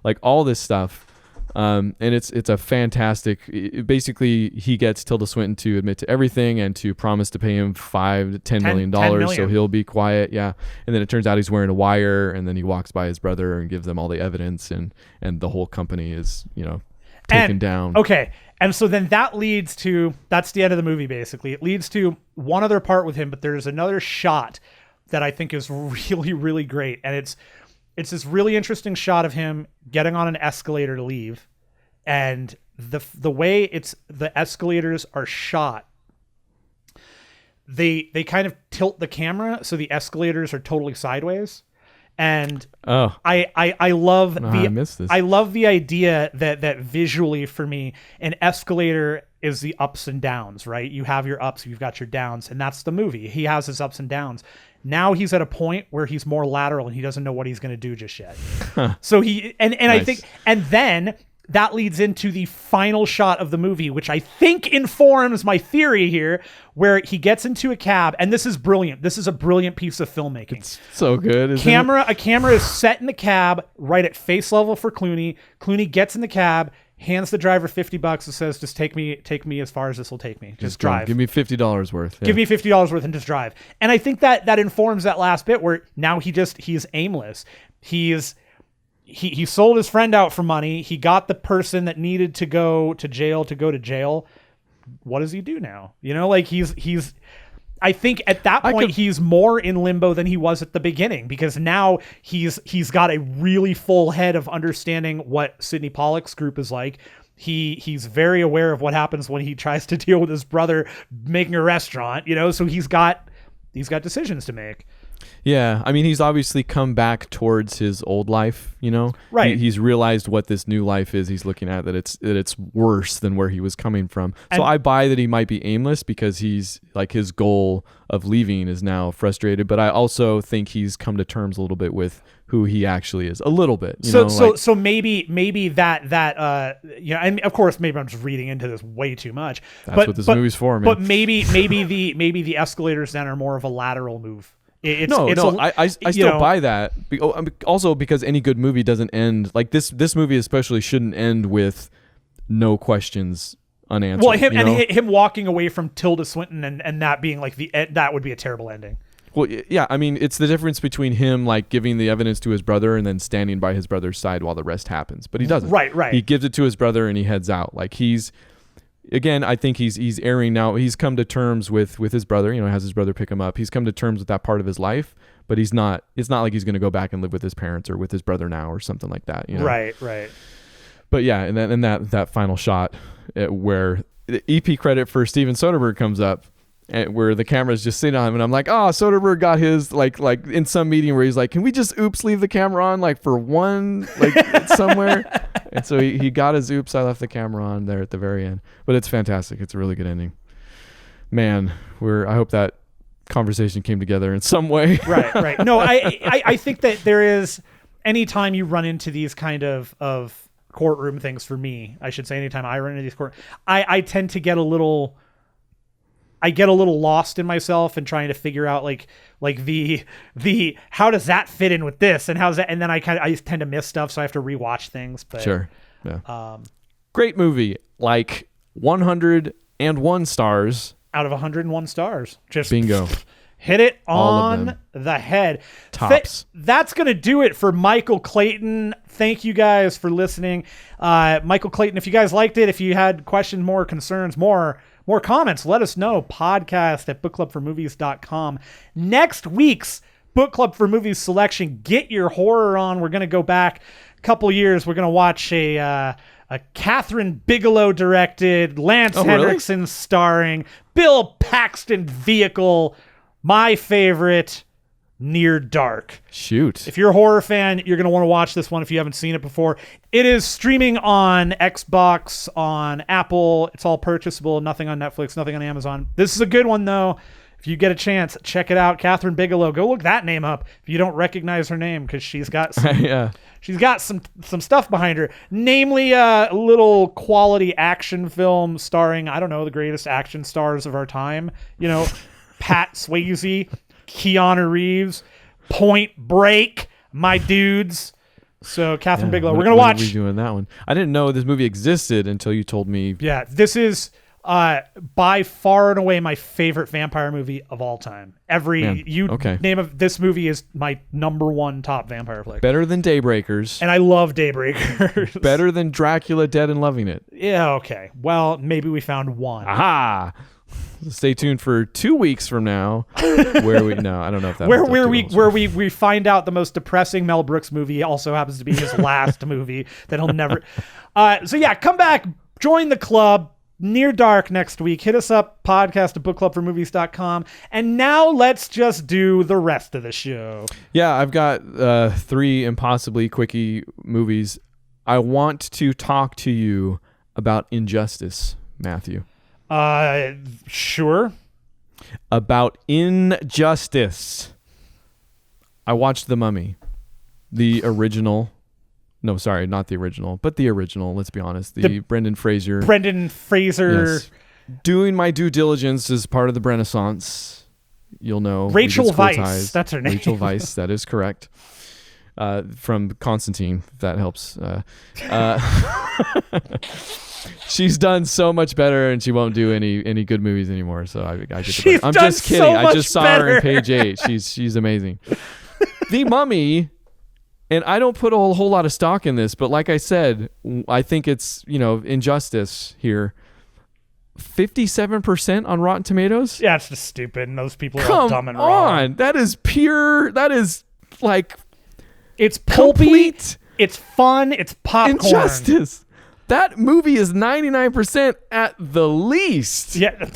Like all this stuff. And it's a fantastic. Basically, he gets Tilda Swinton to admit to everything and to promise to pay him $5 to $10 million, so he'll be quiet. Yeah, and then it turns out he's wearing a wire, and then he walks by his brother and gives them all the evidence, and the whole company is taken down. Okay, and so then that's the end of the movie. Basically, it leads to one other part with him, but there's another shot that I think is really, really great, and it's this really interesting shot of him getting on an escalator to leave, and the way the escalators are shot, they kind of tilt the camera so the escalators are totally sideways. And I love I love the idea that visually for me an escalator is the ups and downs, right? You have your ups, you've got your downs, and that's the movie. He has his ups and downs. Now he's at a point where he's more lateral and he doesn't know what he's going to do just yet. So nice. I think, and then that leads into the final shot of the movie, which I think informs my theory here, where he gets into a cab, and this is brilliant. This is a brilliant piece of filmmaking. It's so good. A camera is set in the cab right at face level for Clooney. Clooney gets in the cab, hands the driver $50 and says, "Just take me as far as this will take me. Just drive. Give me $50 worth. Yeah. Give me $50 worth and just drive." And I think that informs that last bit where now he's aimless. He sold his friend out for money. He got the person that needed to go to jail. What does he do now? Like he's I think at that point he's more in limbo than he was at the beginning, because now he's got a really full head of understanding what Sidney Pollack's group is like. He's very aware of what happens when he tries to deal with his brother making a restaurant, so he's got decisions to make. Yeah, I mean, he's obviously come back towards his old life, Right. He's realized what this new life is. He's looking at that it's worse than where he was coming from. So I buy that he might be aimless because he's like his goal of leaving is now frustrated. But I also think he's come to terms a little bit with who he actually is, a little bit. So maybe that and of course maybe I'm just reading into this way too much. That's what this movie's for, man. But maybe the escalators then are more of a lateral move. I still buy that. Also, because any good movie doesn't end like this. This movie especially shouldn't end with no questions unanswered. Well, him walking away from Tilda Swinton and that being like that would be a terrible ending. Well, yeah, I mean, it's the difference between him like giving the evidence to his brother and then standing by his brother's side while the rest happens. But he doesn't. Right. He gives it to his brother and he heads out. Like again, I think he's erring now. He's come to terms with his brother, has his brother pick him up. He's come to terms with that part of his life, but it's not like he's going to go back and live with his parents or with his brother now or something like that. Right. But yeah, and then that final shot where the EP credit for Steven Soderbergh comes up, and where the camera's just sitting on him, and I'm like, Soderbergh got his like in some meeting where he's like, can we just leave the camera on like for one somewhere? And so he got his oops, I left the camera on there at the very end. But it's fantastic. It's a really good ending. Man, I hope that conversation came together in some way. Right. No, I think that there is, anytime you run into these kind of courtroom things, for me, I should say, anytime I run into these I tend to get a little lost in myself and trying to figure out like the how does that fit in with this, and how's that, and then I tend to miss stuff, so I have to rewatch things. But sure, yeah. Great movie, like 101 stars out of 101 stars. Just bingo. Hit it All of on them. the head. Tops. That's going to do it for Michael Clayton. Thank you guys for listening. Michael Clayton, if you guys liked it, if you had questions, more concerns, more comments, let us know. Podcast at bookclubformovies.com. Next week's Book Club for Movies selection, get your horror on. We're going to go back a couple years. We're going to watch a Catherine Bigelow directed, Lance Henriksen starring, Bill Paxton vehicle, my favorite, Near Dark. Shoot. If you're a horror fan, you're going to want to watch this one if you haven't seen it before. It is streaming on Xbox, on Apple. It's all purchasable. Nothing on Netflix, nothing on Amazon. This is a good one, though. If you get a chance, check it out. Catherine Bigelow. Go look that name up if you don't recognize her name, because she's got some, she's got some stuff behind her. Namely, a little quality action film starring, I don't know, the greatest action stars of our time. You know, Pat Swayze, Keanu Reeves, Point Break, my dudes. So Catherine Bigelow. We're going to watch. When are we doing that one? I didn't know this movie existed until you told me. Yeah, this is by far and away my favorite vampire movie of all time. Name of this movie is my number one top vampire flick. Better than Daybreakers. And I love Daybreakers. Better than Dracula Dead and Loving It. Yeah, okay. Well, maybe we found one. Aha! Stay tuned for 2 weeks from now, where we I don't know if that where we find out the most depressing Mel Brooks movie also happens to be his last movie that he'll never. So yeah, come back, join the club. Near Dark next week. Hit us up, podcast at bookclubformovies.com. And now let's just do the rest of the show. Yeah, I've got 3 impossibly quickie movies. I want to talk to you about Injustice, Matthew. Sure. About Injustice. I watched The Mummy. The original. No, sorry, not the original, but the original, let's be honest. The Brendan Fraser. Yes. Doing my due diligence as part of the Renaissance. You'll know. Rachel Weisz. That's her name. Rachel Weisz, that is correct. From Constantine, if that helps. She's done so much better, and she won't do any good movies anymore. So I get the I'm just kidding. So I just saw her in better. page 8. She's amazing. The Mummy, and I don't put a whole lot of stock in this, but like I said, I think it's Injustice here. 57% on Rotten Tomatoes. Yeah, it's just stupid, and those people are all dumb and wrong. Come on, that is pure. That is like it's pulpy. Complete it's fun. It's popcorn. Injustice. That movie is 99% at the least. Yeah,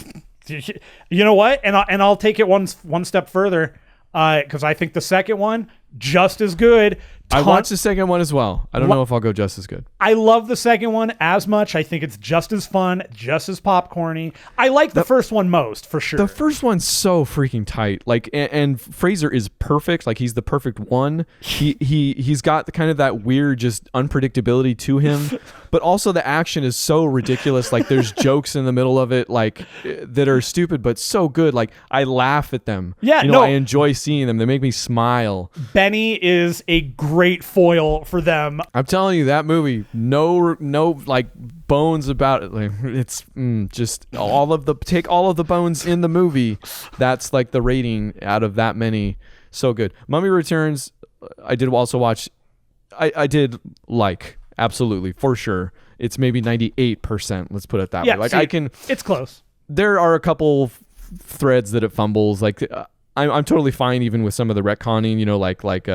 you know what? And I'll take it one step further, because I think the second one just as good. I watched the second one as well. I don't know if I'll go just as good. I love the second one as much. I think it's just as fun, just as popcorny. I like the first one most, for sure. The first one's so freaking tight. Like, and Fraser is perfect. Like, he's the perfect one. He's got kind of that weird just unpredictability to him, but also the action is so ridiculous. Like, there's jokes in the middle of it, like, that are stupid but so good. Like, I laugh at them. Yeah, I enjoy seeing them. They make me smile. Benny is a great foil for them. I'm telling you, that movie, no like bones about it. Like, it's just take all of the bones in the movie. That's like the rating out of that many. So good. Mummy Returns. I did also watch. I did like, absolutely, for sure. It's maybe 98%. Let's put it that way. Like, it's close. There are a couple threads that it fumbles. Like, I'm totally fine even with some of the retconning. Like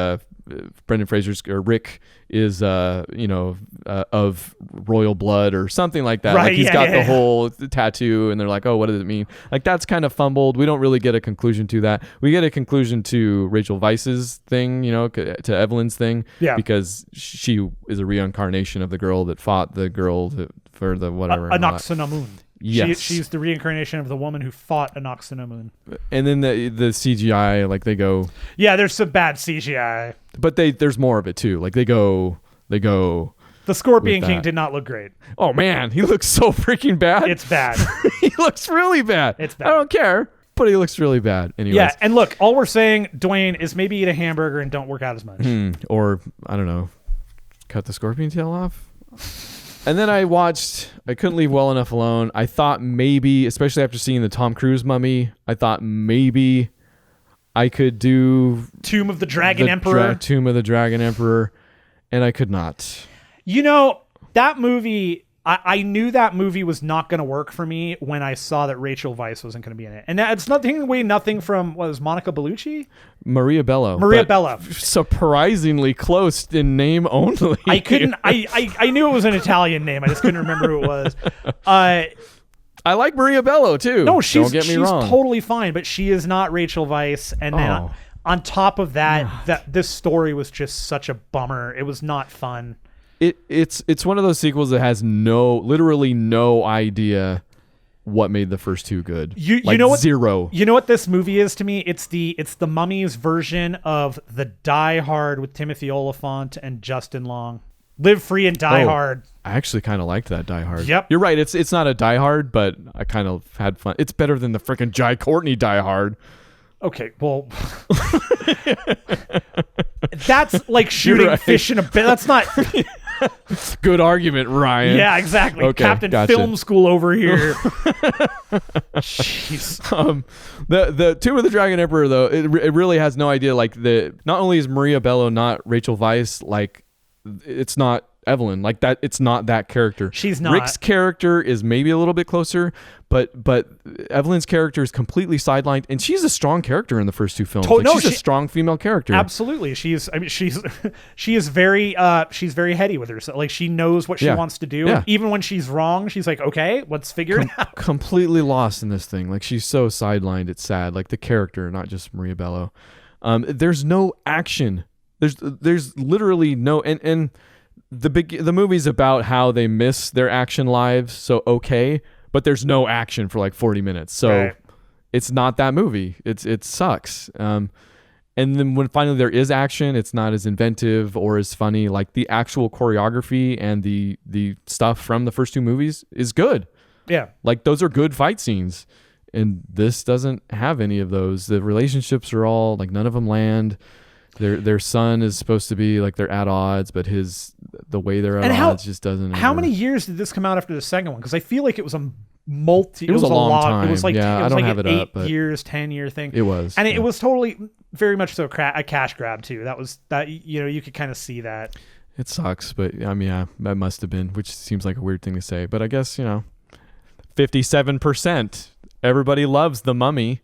Brendan Fraser's or Rick is of royal blood or something like that. Right, like, he's got the whole tattoo, and they're like, oh, what does it mean? Like, that's kind of fumbled. We don't really get a conclusion to that. We get a conclusion to Rachel Weisz's thing, to Evelyn's thing, because she is a reincarnation of the girl that fought the girl for the whatever. Anaxinamun. Yes. She's the reincarnation of the woman who fought Anaxinamun. And then the CGI, like, they go. Yeah, there's some bad CGI. But there's more of it too. Like, they go. The Scorpion King did not look great. Oh man, he looks so freaking bad. It's bad. He looks really bad. It's bad. I don't care, but he looks really bad. Anyways. Yeah, and look, all we're saying, Dwayne, is maybe eat a hamburger and don't work out as much. Or, I don't know, cut the scorpion tail off. And then I couldn't leave well enough alone. I thought maybe, especially after seeing the Tom Cruise Mummy, I thought maybe I could do Tomb of the Dragon Emperor. Tomb of the Dragon Emperor, and I could not. You know, that movie, I knew that movie was not going to work for me when I saw that Rachel Weisz wasn't going to be in it. And it's nothing from, what was Monica Bellucci? Maria Bello. Surprisingly close in name only. I knew it was an Italian name. I just couldn't remember who it was. I like Maria Bello too. No, don't get me wrong. She's totally fine, but she is not Rachel Weisz. And then on top of that, this story was just such a bummer. It was not fun. It's one of those sequels that has literally no idea what made the first two good. You know what? Zero. You know what this movie is to me? It's the Mummy's version of the Die Hard with Timothy Olyphant and Justin Long. Live Free and Die Hard. I actually kind of liked that Die Hard. Yep. You're right. It's not a Die Hard, but I kind of had fun. It's better than the freaking Jai Courtney Die Hard. Okay, well, that's like shooting fish in a bin. That's not... Good argument, Ryan. Yeah, exactly. Okay, Captain gotcha. Film School over here. Jeez. The Tomb of the Dragon Emperor, though, it really has no idea. Like, not only is Maria Bello not Rachel Weisz, like, it's not Evelyn. Like, that, it's not that character. She's not. Rick's character is maybe a little bit closer, but Evelyn's character is completely sidelined, and she's a strong character in the first two films. She's a strong female character. Absolutely. she is very heady with herself. Like, she knows what she wants to do. Yeah. Even when she's wrong, she's like, okay, let's figure it out. Completely lost in this thing. Like, she's so sidelined, it's sad. Like, the character, not just Maria Bello. There's no action. There's literally no, and the movie's about how they miss their action lives. So okay, but there's no action for like 40 minutes. So it's not that movie. It sucks. And then when finally there is action, it's not as inventive or as funny. Like, the actual choreography and the stuff from the first two movies is good. Yeah, like, those are good fight scenes, and this doesn't have any of those. The relationships are all like, none of them land. Their son is supposed to be like, they're at odds, but the way they're at odds just doesn't. How many years did this come out after the second one? Because I feel like it was a long time. It was like, yeah, it was I don't like have an it up, 8 years, 10-year thing. It was, and it was totally very much so a cash grab too. You could kind of see that. It sucks, but I mean, yeah, that must have been, which seems like a weird thing to say, but I guess 57%. Everybody loves The Mummy.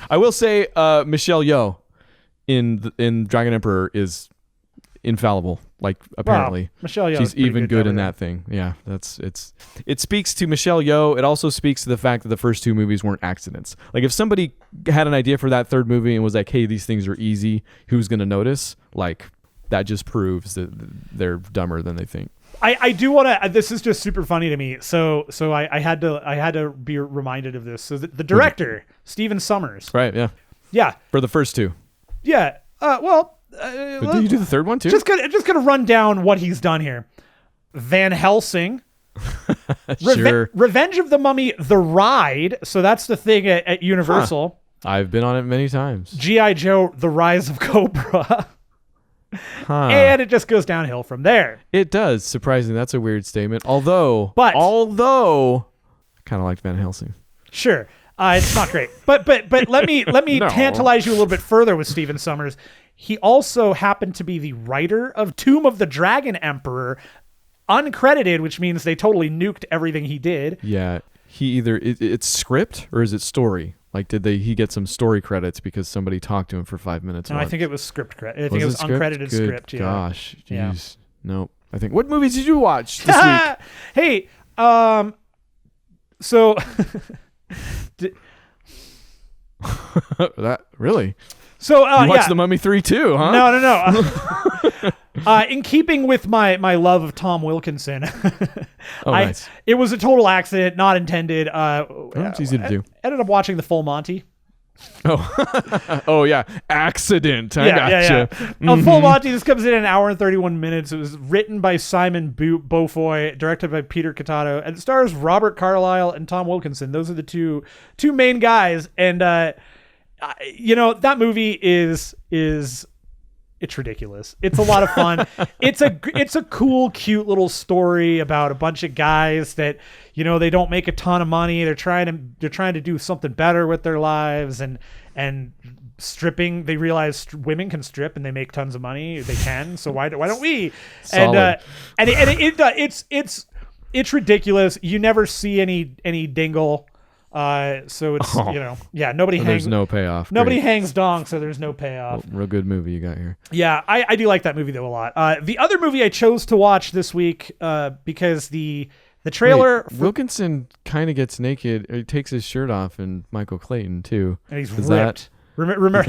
I will say, Michelle Yeoh in Dragon Emperor is infallible. Like, apparently, wow. Michelle Yeoh, she's even good in that thing. Yeah, it speaks to Michelle Yeoh. It also speaks to the fact that the first two movies weren't accidents. Like, if somebody had an idea for that third movie and was like, "Hey, these things are easy. Who's gonna notice?" Like, that just proves that they're dumber than they think. I do want to. This is just super funny to me. So I had to be reminded of this. So the director, Stephen Sommers. Right. Yeah. Yeah. For the first two. Yeah. Did you do the third one too? Just gonna run down what he's done here. Van Helsing. Sure. Revenge of the Mummy, The Ride. So that's the thing at Universal. Huh. I've been on it many times. G.I. Joe, The Rise of Cobra. Huh. And it just goes downhill from there. It does. Surprisingly, that's a weird statement. Although I kind of liked Van Helsing. Sure. It's not great. But let me No. tantalize you a little bit further with Stephen Sommers. He also happened to be the writer of Tomb of the Dragon Emperor, uncredited, which means they totally nuked everything he did. Yeah. He it's script or is it story? Like, did he get some story credits because somebody talked to him for 5 minutes? No, I think it was script credit. I think it was uncredited script. Yeah. Gosh, jeez. Yeah. Nope. I think. What movies did you watch this week? Hey, so that really? So you watched The Mummy 3 too, huh? No. In keeping with my love of Tom Wilkinson, nice. It was a total accident, not intended. It's easy to do. Ended up watching the Full Monty. Oh yeah, accident. I gotcha. Yeah. Mm-hmm. Full Monty. This comes in an hour and 31 minutes. It was written by Simon Beaufoy, directed by Peter Catato, and it stars Robert Carlyle and Tom Wilkinson. Those are the two main guys. And that movie is It's ridiculous. It's a lot of fun. It's a cool, cute little story about a bunch of guys that, you know, they don't make a ton of money. They're trying to do something better with their lives, and stripping. They realize women can strip and they make tons of money. They can. So why don't we? Solid. It's ridiculous. You never see any dingle. So it's, you know, yeah, nobody hangs. There's no payoff. Nobody Great. hangs dong, so there's no payoff. Real good movie you got here. Yeah, I do like that movie though a lot. The other movie I chose to watch this week, because the trailer Wilkinson kind of gets naked. Or he takes his shirt off, and Michael Clayton too. and he's Is ripped. Remember,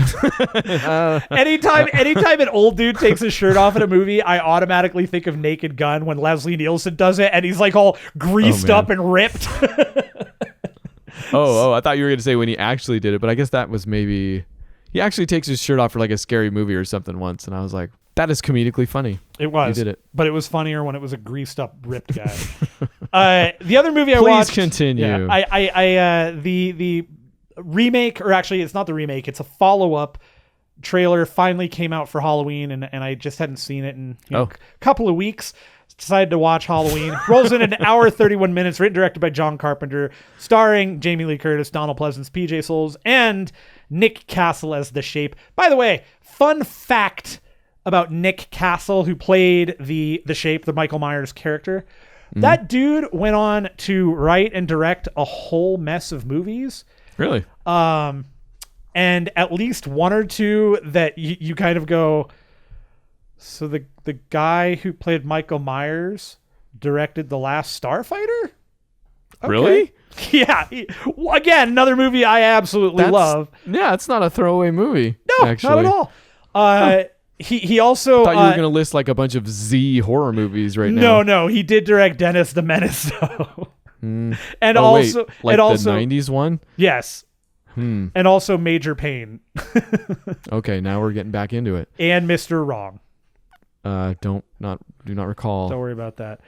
anytime an old dude takes his shirt off in a movie, I automatically think of Naked Gun when Leslie Nielsen does it, and he's like all greased up and ripped. I thought you were going to say when he actually did it, but I guess that was maybe he actually takes his shirt off for like a scary movie or something once, and I was like, that is comedically funny. It was. He did it. But it was funnier when it was a greased up, ripped guy. The other movie I watched. Please continue. Yeah, the remake, or actually it's not the remake, it's a follow-up trailer finally came out for Halloween, and I just hadn't seen it in a couple of weeks. Decided to watch Halloween. Rolls in an hour 31 minutes, written directed by John Carpenter, starring Jamie Lee Curtis, Donald Pleasance, PJ Souls, and Nick Castle as the Shape. By the way, fun fact about Nick Castle, who played the Shape, the Michael Myers character. That dude went on to write and direct a whole mess of movies. Really? And at least one or two that you kind of go, so the guy who played Michael Myers directed The Last Starfighter? Okay. Really? Yeah. Again, another movie I absolutely love. Yeah, it's not a throwaway movie. No, actually. not at all. He also... I thought you were going to list like a bunch of Z horror movies right now. No. He did direct Dennis the Menace, though. And wait, also... like and also, the 90s one? Yes. And also Major Payne. Okay, now we're getting back into it. And Mr. Wrong. Do not recall. Don't worry about that.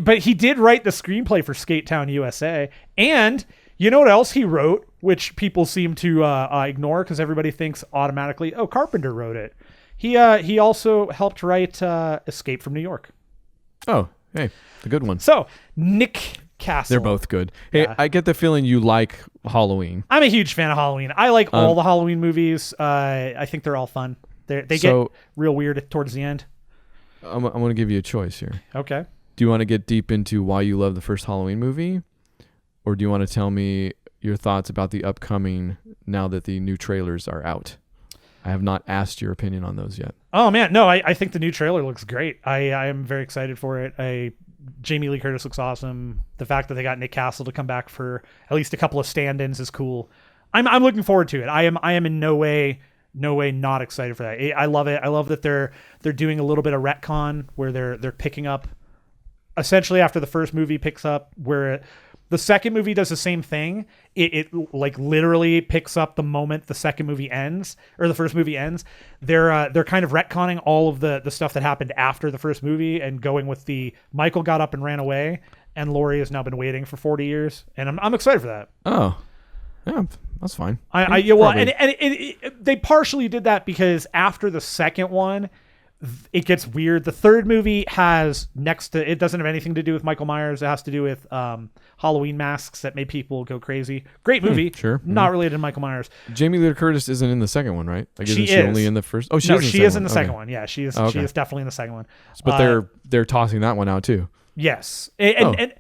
But he did write the screenplay for Skate Town, USA. And you know what else he wrote, which people seem to ignore because everybody thinks automatically, oh, Carpenter wrote it. He also helped write Escape from New York. Oh, hey, the good one. So, Nick Castle. They're both good. Hey, Yeah. I get the feeling you like Halloween. I'm a huge fan of Halloween. I like all the Halloween movies. I think they're all fun. They get real weird towards the end. I'm going to give you a choice here. Okay. Do you want to get deep into why you love the first Halloween movie? Or do you want to tell me your thoughts about the upcoming now that the new trailers are out? I have not asked your opinion on those yet. Oh, man. No, I think the new trailer looks great. I am very excited for it. Jamie Lee Curtis looks awesome. The fact that they got Nick Castle to come back for at least a couple of stand-ins is cool. I'm looking forward to it. I am in no way not excited for that. I love it. I love that they're doing a little bit of retcon where they're picking up essentially after the first movie picks up, where the second movie does the same thing. It like literally picks up the moment the second movie ends, or the first movie ends. They're kind of retconning all of the stuff that happened after the first movie and going with the Michael got up and ran away and Laurie has now been waiting for 40 years. And I'm excited for that. Oh, yeah, that's fine. They partially did that because after the second one, it gets weird. The third movie it doesn't have anything to do with Michael Myers. It has to do with Halloween masks that made people go crazy. Great movie. Sure. Not related to Michael Myers. Jamie Lee Curtis isn't in the second one, right? Like, she isn't she only in the first? Oh, she is in the second one. Yeah, she is. Okay. She is definitely in the second one. But they're tossing that one out too. Yes, and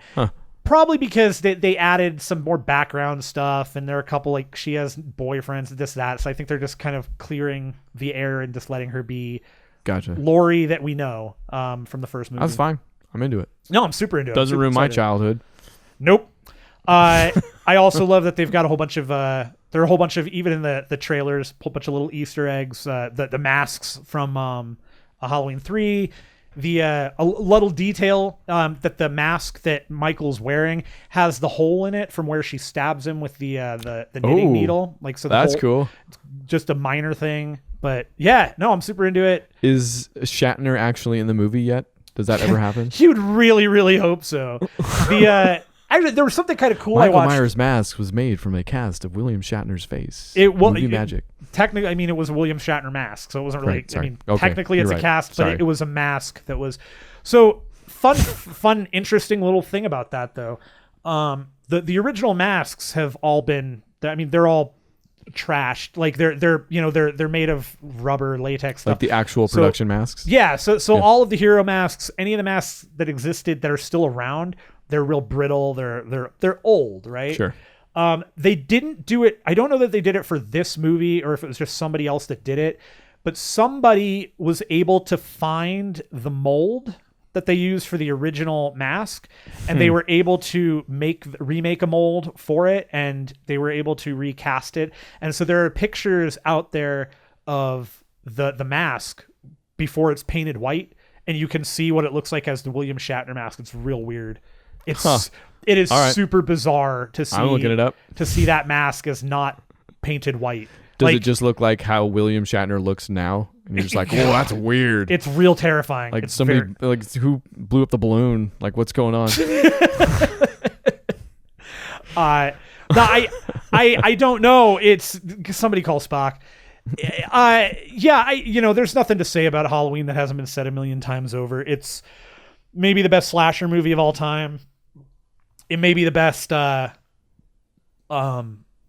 probably because they added some more background stuff, and there are a couple like she has boyfriends, this that. So I think they're just kind of clearing the air and just letting her be. Gotcha. Laurie that we know from the first movie. That's fine. I'm into it. No, I'm super into it. Doesn't ruin my childhood. Nope. I also love that they've got a whole bunch of there are a whole bunch of, even in the trailers, a whole bunch of little Easter eggs. The masks from Halloween 3. A little detail that the mask that Michael's wearing has the hole in it from where she stabs him with the knitting needle. Like, so that's cool. Just a minor thing. But yeah, no, I'm super into it. Is Shatner actually in the movie yet? Does that ever happen? You would really, really hope so. Actually, there was something kind of cool Michael I watched. Myers' mask was made from a cast of William Shatner's face. Movie magic. Technically, I mean, it was a William Shatner mask, so it wasn't really. Right, sorry. I mean, Okay, technically it's you're a right. cast, Sorry. but it was a mask that was. So fun, interesting little thing about that though. The original masks have all been. I mean, they're all trashed. Like they're made of rubber, latex stuff. Like the actual production masks. Yeah. So all of the hero masks, any of the masks that existed that are still around, they're real brittle. They're old, right? Sure. They didn't do it. I don't know that they did it for this movie or if it was just somebody else that did it, but somebody was able to find the mold that they used for the original mask, and they were able to remake a mold for it, and they were able to recast it. And so there are pictures out there of the mask before it's painted white, and you can see what it looks like as the William Shatner mask. It's real weird. It is right. super bizarre to see. I'm looking it up. To see that mask as not painted white. Does it just look like how William Shatner looks now? And you're just like, whoa, that's weird. It's real terrifying. Like it's somebody, like who blew up the balloon? Like what's going on? No, I don't know. It's somebody call Spock. There's nothing to say about Halloween that hasn't been said a million times over. It's maybe the best slasher movie of all time. It may be the best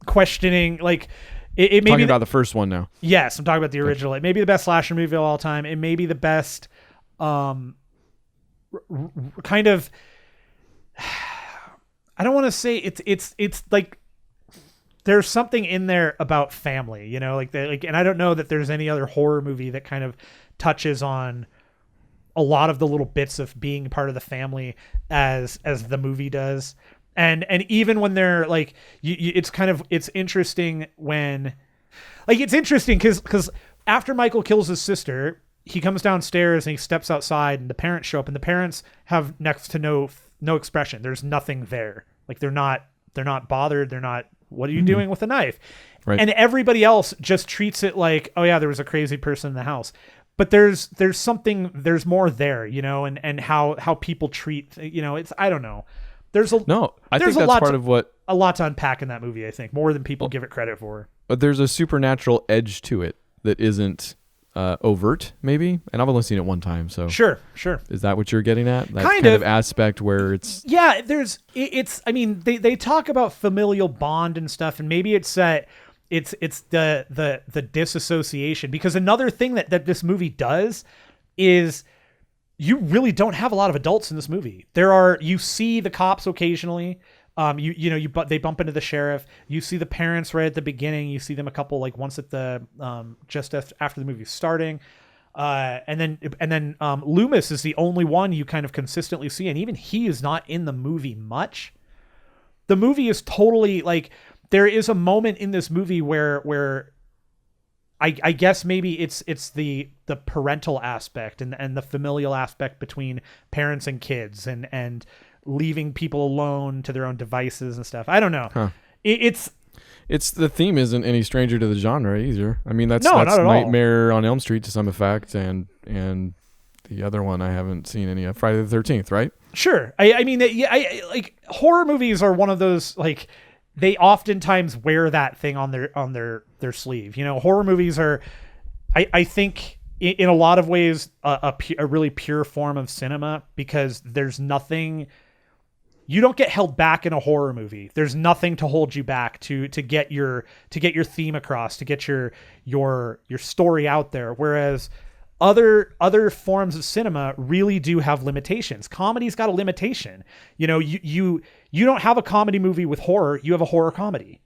questioning, like it may Talking be about the first one now. Yes, I'm talking about the original. It may be the best slasher movie of all time. It may be the best kind of I don't want to say it's like there's something in there about family, and I don't know that there's any other horror movie that kind of touches on a lot of the little bits of being part of the family as the movie does. And even when they're like, it's interesting when, like, it's interesting because after Michael kills his sister, he comes downstairs and he steps outside, and the parents show up, and the parents have next to no expression. There's nothing there. Like they're not bothered. They're not. What are you doing with a knife? Right. And everybody else just treats it like, oh yeah, there was a crazy person in the house. But there's more there, and how people treat, it's, I don't know. I think that's part of what a lot to unpack in that movie. I think more than people give it credit for. But there's a supernatural edge to it that isn't overt, maybe. And I've only seen it one time, so sure. Is that what you're getting at? That kind of aspect where it's it's. I mean, they talk about familial bond and stuff, and maybe it's that. It's the disassociation, because another thing that this movie does is you really don't have a lot of adults in this movie. You see the cops occasionally. They bump into the sheriff. You see the parents right at the beginning. You see them a couple, like once at the just after the movie's starting. And then Loomis is the only one you kind of consistently see, and even he is not in the movie much. The movie is totally like. There is a moment in this movie where I guess maybe it's the parental aspect and the familial aspect between parents and kids and leaving people alone to their own devices and stuff. I don't know. Huh. It's the theme isn't any stranger to the genre either. I mean, that's not at all. Nightmare on Elm Street to some effect, and the other one I haven't seen any of, Friday the 13th, right? Sure. I mean, like horror movies are one of those, like, they oftentimes wear that thing on their sleeve. Horror movies are, I think, in a lot of ways, a really pure form of cinema, because there's nothing. You don't get held back in a horror movie. There's nothing to hold you back to get your theme across, to get your story out there. Whereas other forms of cinema really do have limitations. Comedy's got a limitation. You don't have a comedy movie with horror. You have a horror comedy.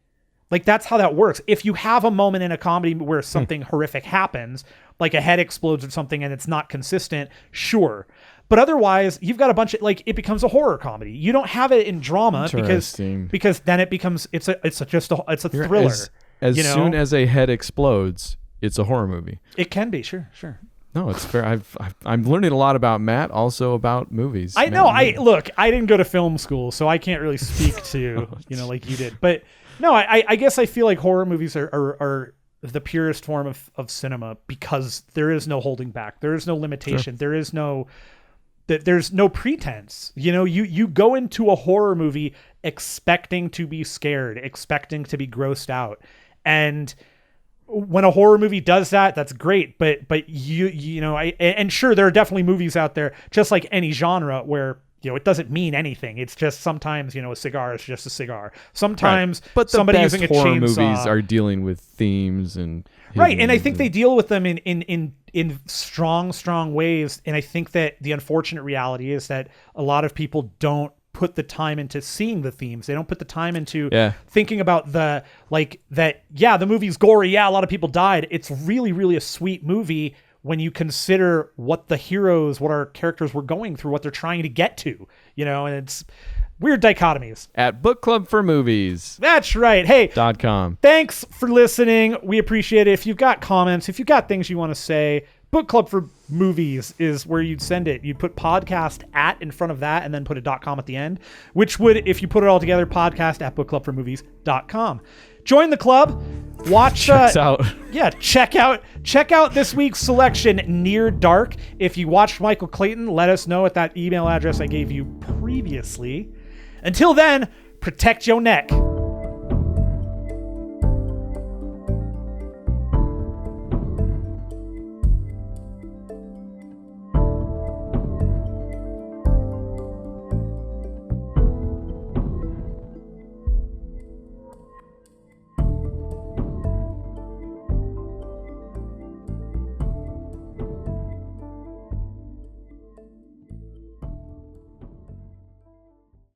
Like, that's how that works. If you have a moment in a comedy where something horrific happens, like a head explodes or something, and it's not consistent, sure. But otherwise, you've got a bunch of, like, it becomes a horror comedy. You don't have it in drama because then it becomes it's a thriller. As soon as a head explodes, it's a horror movie. It can be, sure. No, it's fair. I'm learning a lot about Matt, also about movies. I know. I didn't go to film school, so I can't really speak to like you did. But no, I guess I feel like horror movies are the purest form of cinema, because there is no holding back. There is no limitation. Sure. There is no that there's no pretense. You know, you go into a horror movie expecting to be scared, expecting to be grossed out. And when a horror movie does that, that's great. But you know, and sure, there are definitely movies out there, just like any genre, where, you know, it doesn't mean anything. It's just sometimes, you know, a cigar is just a cigar. Sometimes but somebody the best using a horror chainsaw. movies are dealing with themes and Right, and I think they deal with them in strong ways. And I think that the unfortunate reality is that a lot of people don't put the time into seeing the themes. They don't put the time into thinking about the, like, that, the movie's gory. Yeah, a lot of people died. It's really, really a sweet movie when you consider what the heroes, what our characters were going through, what they're trying to get to, you know, and it's weird dichotomies. At Book Club for Movies. That's right. Hey, .com. Thanks for listening. We appreciate it. If you've got comments, if you've got things you want to say, Book Club for Movies is where you'd send it. You'd put podcast at in front of that and then put a .com at the end, which would, if you put it all together, podcast at bookclubformovies.com. Join the club. Watch. Checks out. Yeah, check out this week's selection, Near Dark. If you watched Michael Clayton, let us know at that email address I gave you previously. Until then, protect your neck.